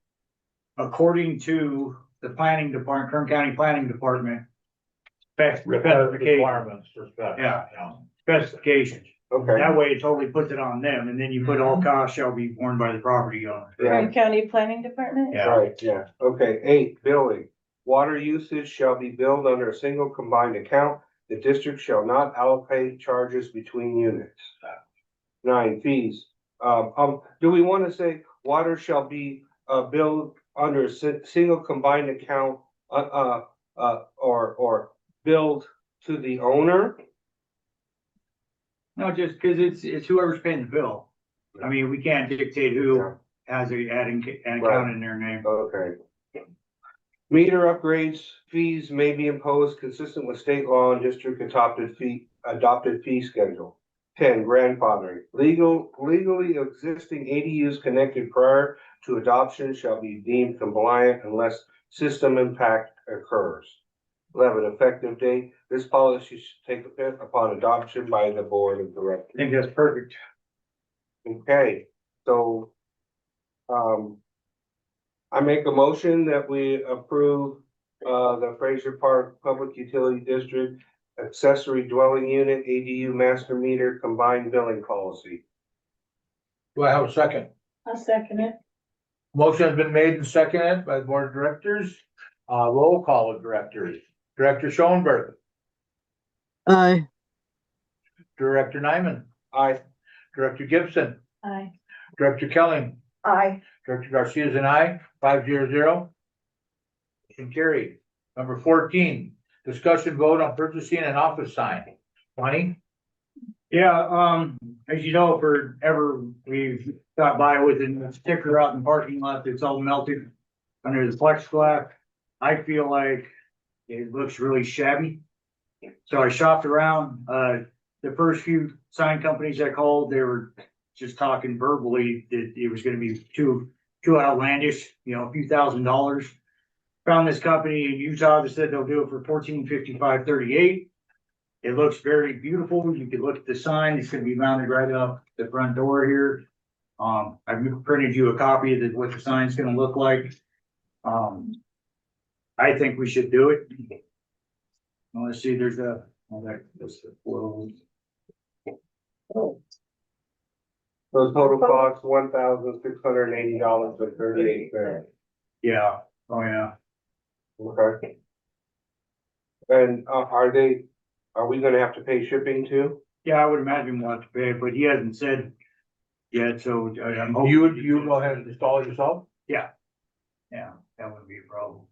according to the planning department, Kern County Planning Department. Specifications, Requirements for spec. Yeah. specifications. Okay, That way it totally puts it on them, and then you put all costs shall be borne by the property owner. yeah, Kern County Planning Department? Yeah. right, yeah, okay, 8, billing. Water usage shall be billed under a single combined account. The district shall not allocate charges between units. 9, fees. Do we want to say water shall be, billed under a single combined account, or billed to the owner? No, just because it's whoever's paying the bill. I mean, we can't dictate who has an account in their name. Okay. Meter upgrades, fees may be imposed consistent with state law and district adopted fee schedule. 10, grandfathering. Legally existing ADUs connected prior to adoption shall be deemed compliant unless system impact occurs. 11, effective date. This policy should take effect upon adoption by the board of I directors. think that's perfect. Okay, so, I make a motion that we approve, the Fraser Park Public Utility District accessory dwelling unit ADU master meter combined billing policy. Do I have a second? I'll second it. Motion has been made and seconded by the board of directors. Roll call of directors. Director Schoenberg, Aye. Director Nyman, Aye. Director Gibson, Aye. Director Kelly, I, Director Garcia is an aye, 500. Motion carried. Number 14, discussion vote on purchasing an office sign. 20, Yeah, as you know, forever, we've got by with a sticker out in the parking lot that's all melted under the plexiglass. I feel like it looks really shabby. So I shopped around, the first few sign companies I called, they were just talking verbally that it was gonna be too outlandish, a few $1,000s. Found this company in Utah that said they'll do it for $1455.38. It looks very beautiful. You can look at the sign. It's gonna be mounted right up the front door here. I've printed you a copy of what the sign's gonna look like. I think we should do it. Well, let's see, there's a, So total cost $1,680.38. yeah, oh yeah. Okay. And, are we gonna have to pay shipping too? Yeah, I would imagine we'll have to pay, but he hasn't said yet, so I'm hoping. you go ahead and install it yourself? Yeah, that wouldn't be a problem.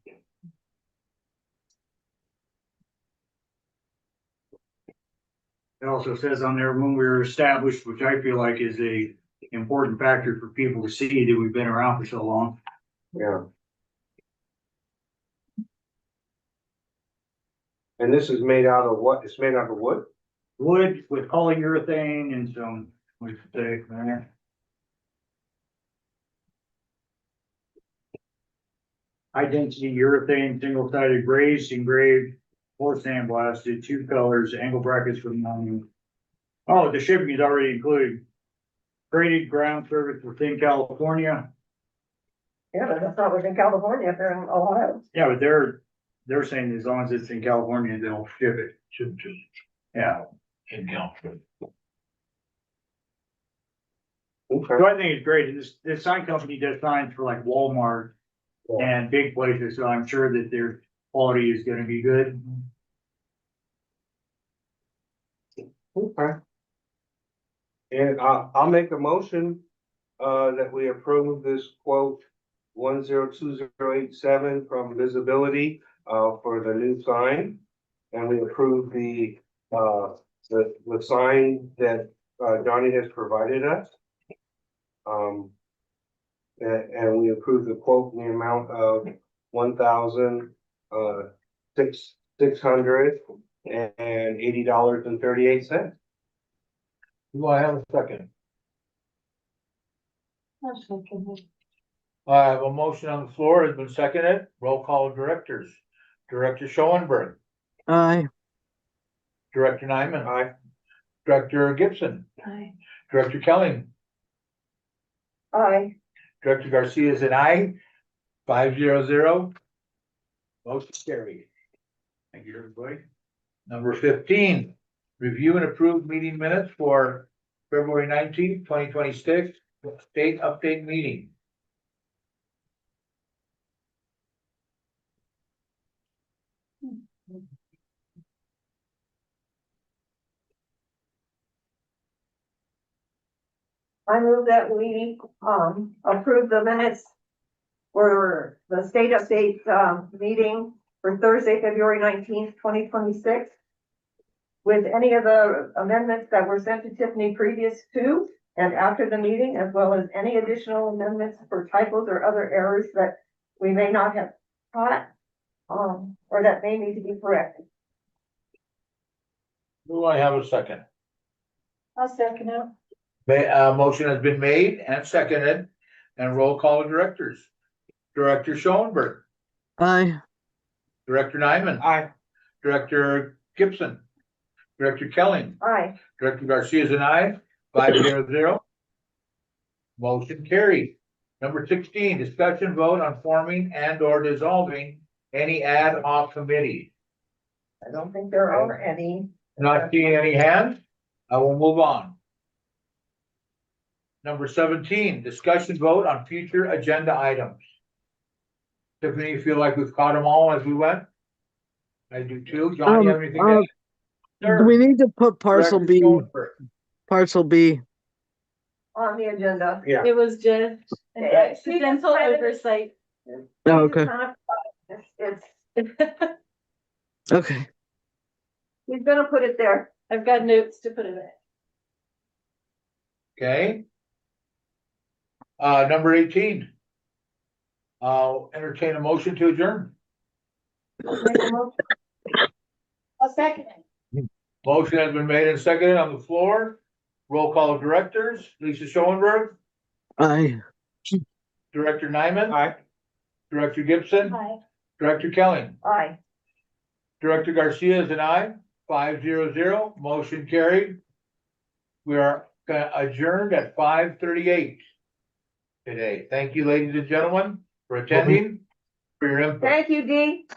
It also says on there when we were established, which I feel like is a important factor for people to see that we've been around for so long. Yeah. And this is made out of what? It's made out of wood? Wood with polyurethane and some, what's it say there? High density urethane, single sided raised, engraved, or sandblasted, 2 colors, angle brackets for mounting. Oh, the shipping is already included. Graded ground service within California. Yeah, but that's not within California, if they're in Ohio. Yeah, but they're saying as long as it's in California, they'll ship it. Should just Yeah. in California. Okay. So I think it's great. And this sign company does signs for like Walmart and big places, so I'm sure that their quality is gonna be good. Okay. And I'll make a motion, that we approve this quote 102087 from Visibility, for the new sign. And we approve the sign that, Johnny has provided us. And we approve the quote in the amount of $1,680.38. Do I have a second? I'll second it. I have a motion on the floor, has been seconded, roll call of directors. Director Schoenberg, Aye. Director Nyman, Aye. Director Gibson, Aye. Director Kelly, Aye. Director Garcia is an aye, 500. Motion carried. Thank you, everybody. Number 15, review and approve meeting minutes for February 19th, 2026, state update meeting. I move that we, approve the minutes for the state update, meeting for Thursday, February 19th, 2026. With any of the amendments that were sent to Tiffany previous to and after the meeting, as well as any additional amendments for typos or other errors that we may not have caught, or that may need to be corrected. Do I have a second? I'll second it. Motion has been made and seconded, and roll call of directors. Director Schoenberg, Aye. Director Nyman, Aye. Director Gibson, Director Kelly, Aye. Director Garcia is an aye, 500. Motion carried. Number 16, discussion vote on forming and or dissolving any ad hoc committee. I don't think there are any. Not seeing any hands, I will move on. Number 17, discussion vote on future agenda items. Tiffany, you feel like we've caught them all as we went? I do too. John, you have anything to add? Do we need to put parcel Director B, Schoenberg. parcel B? On the agenda. Yeah. It was just an Yeah, she just accidental kind of- oversight. Oh, okay. It's, Okay. he's gonna put it there. I've got notes to put it in. Okay. Number 18. I'll entertain a motion to adjourn. I'll second it. Motion has been made and seconded on the floor. Roll call of directors, Lisa Schoenberg, Aye. Director Nyman, Aye. Director Gibson, Aye. Director Kelly, Aye. Director Garcia is an aye, 500. Motion carried. We are adjourned at 5:38 today. Thank you, ladies and gentlemen, for attending, for your input. Thank you, Dee.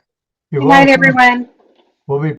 You're Good night, welcome. everyone. We'll be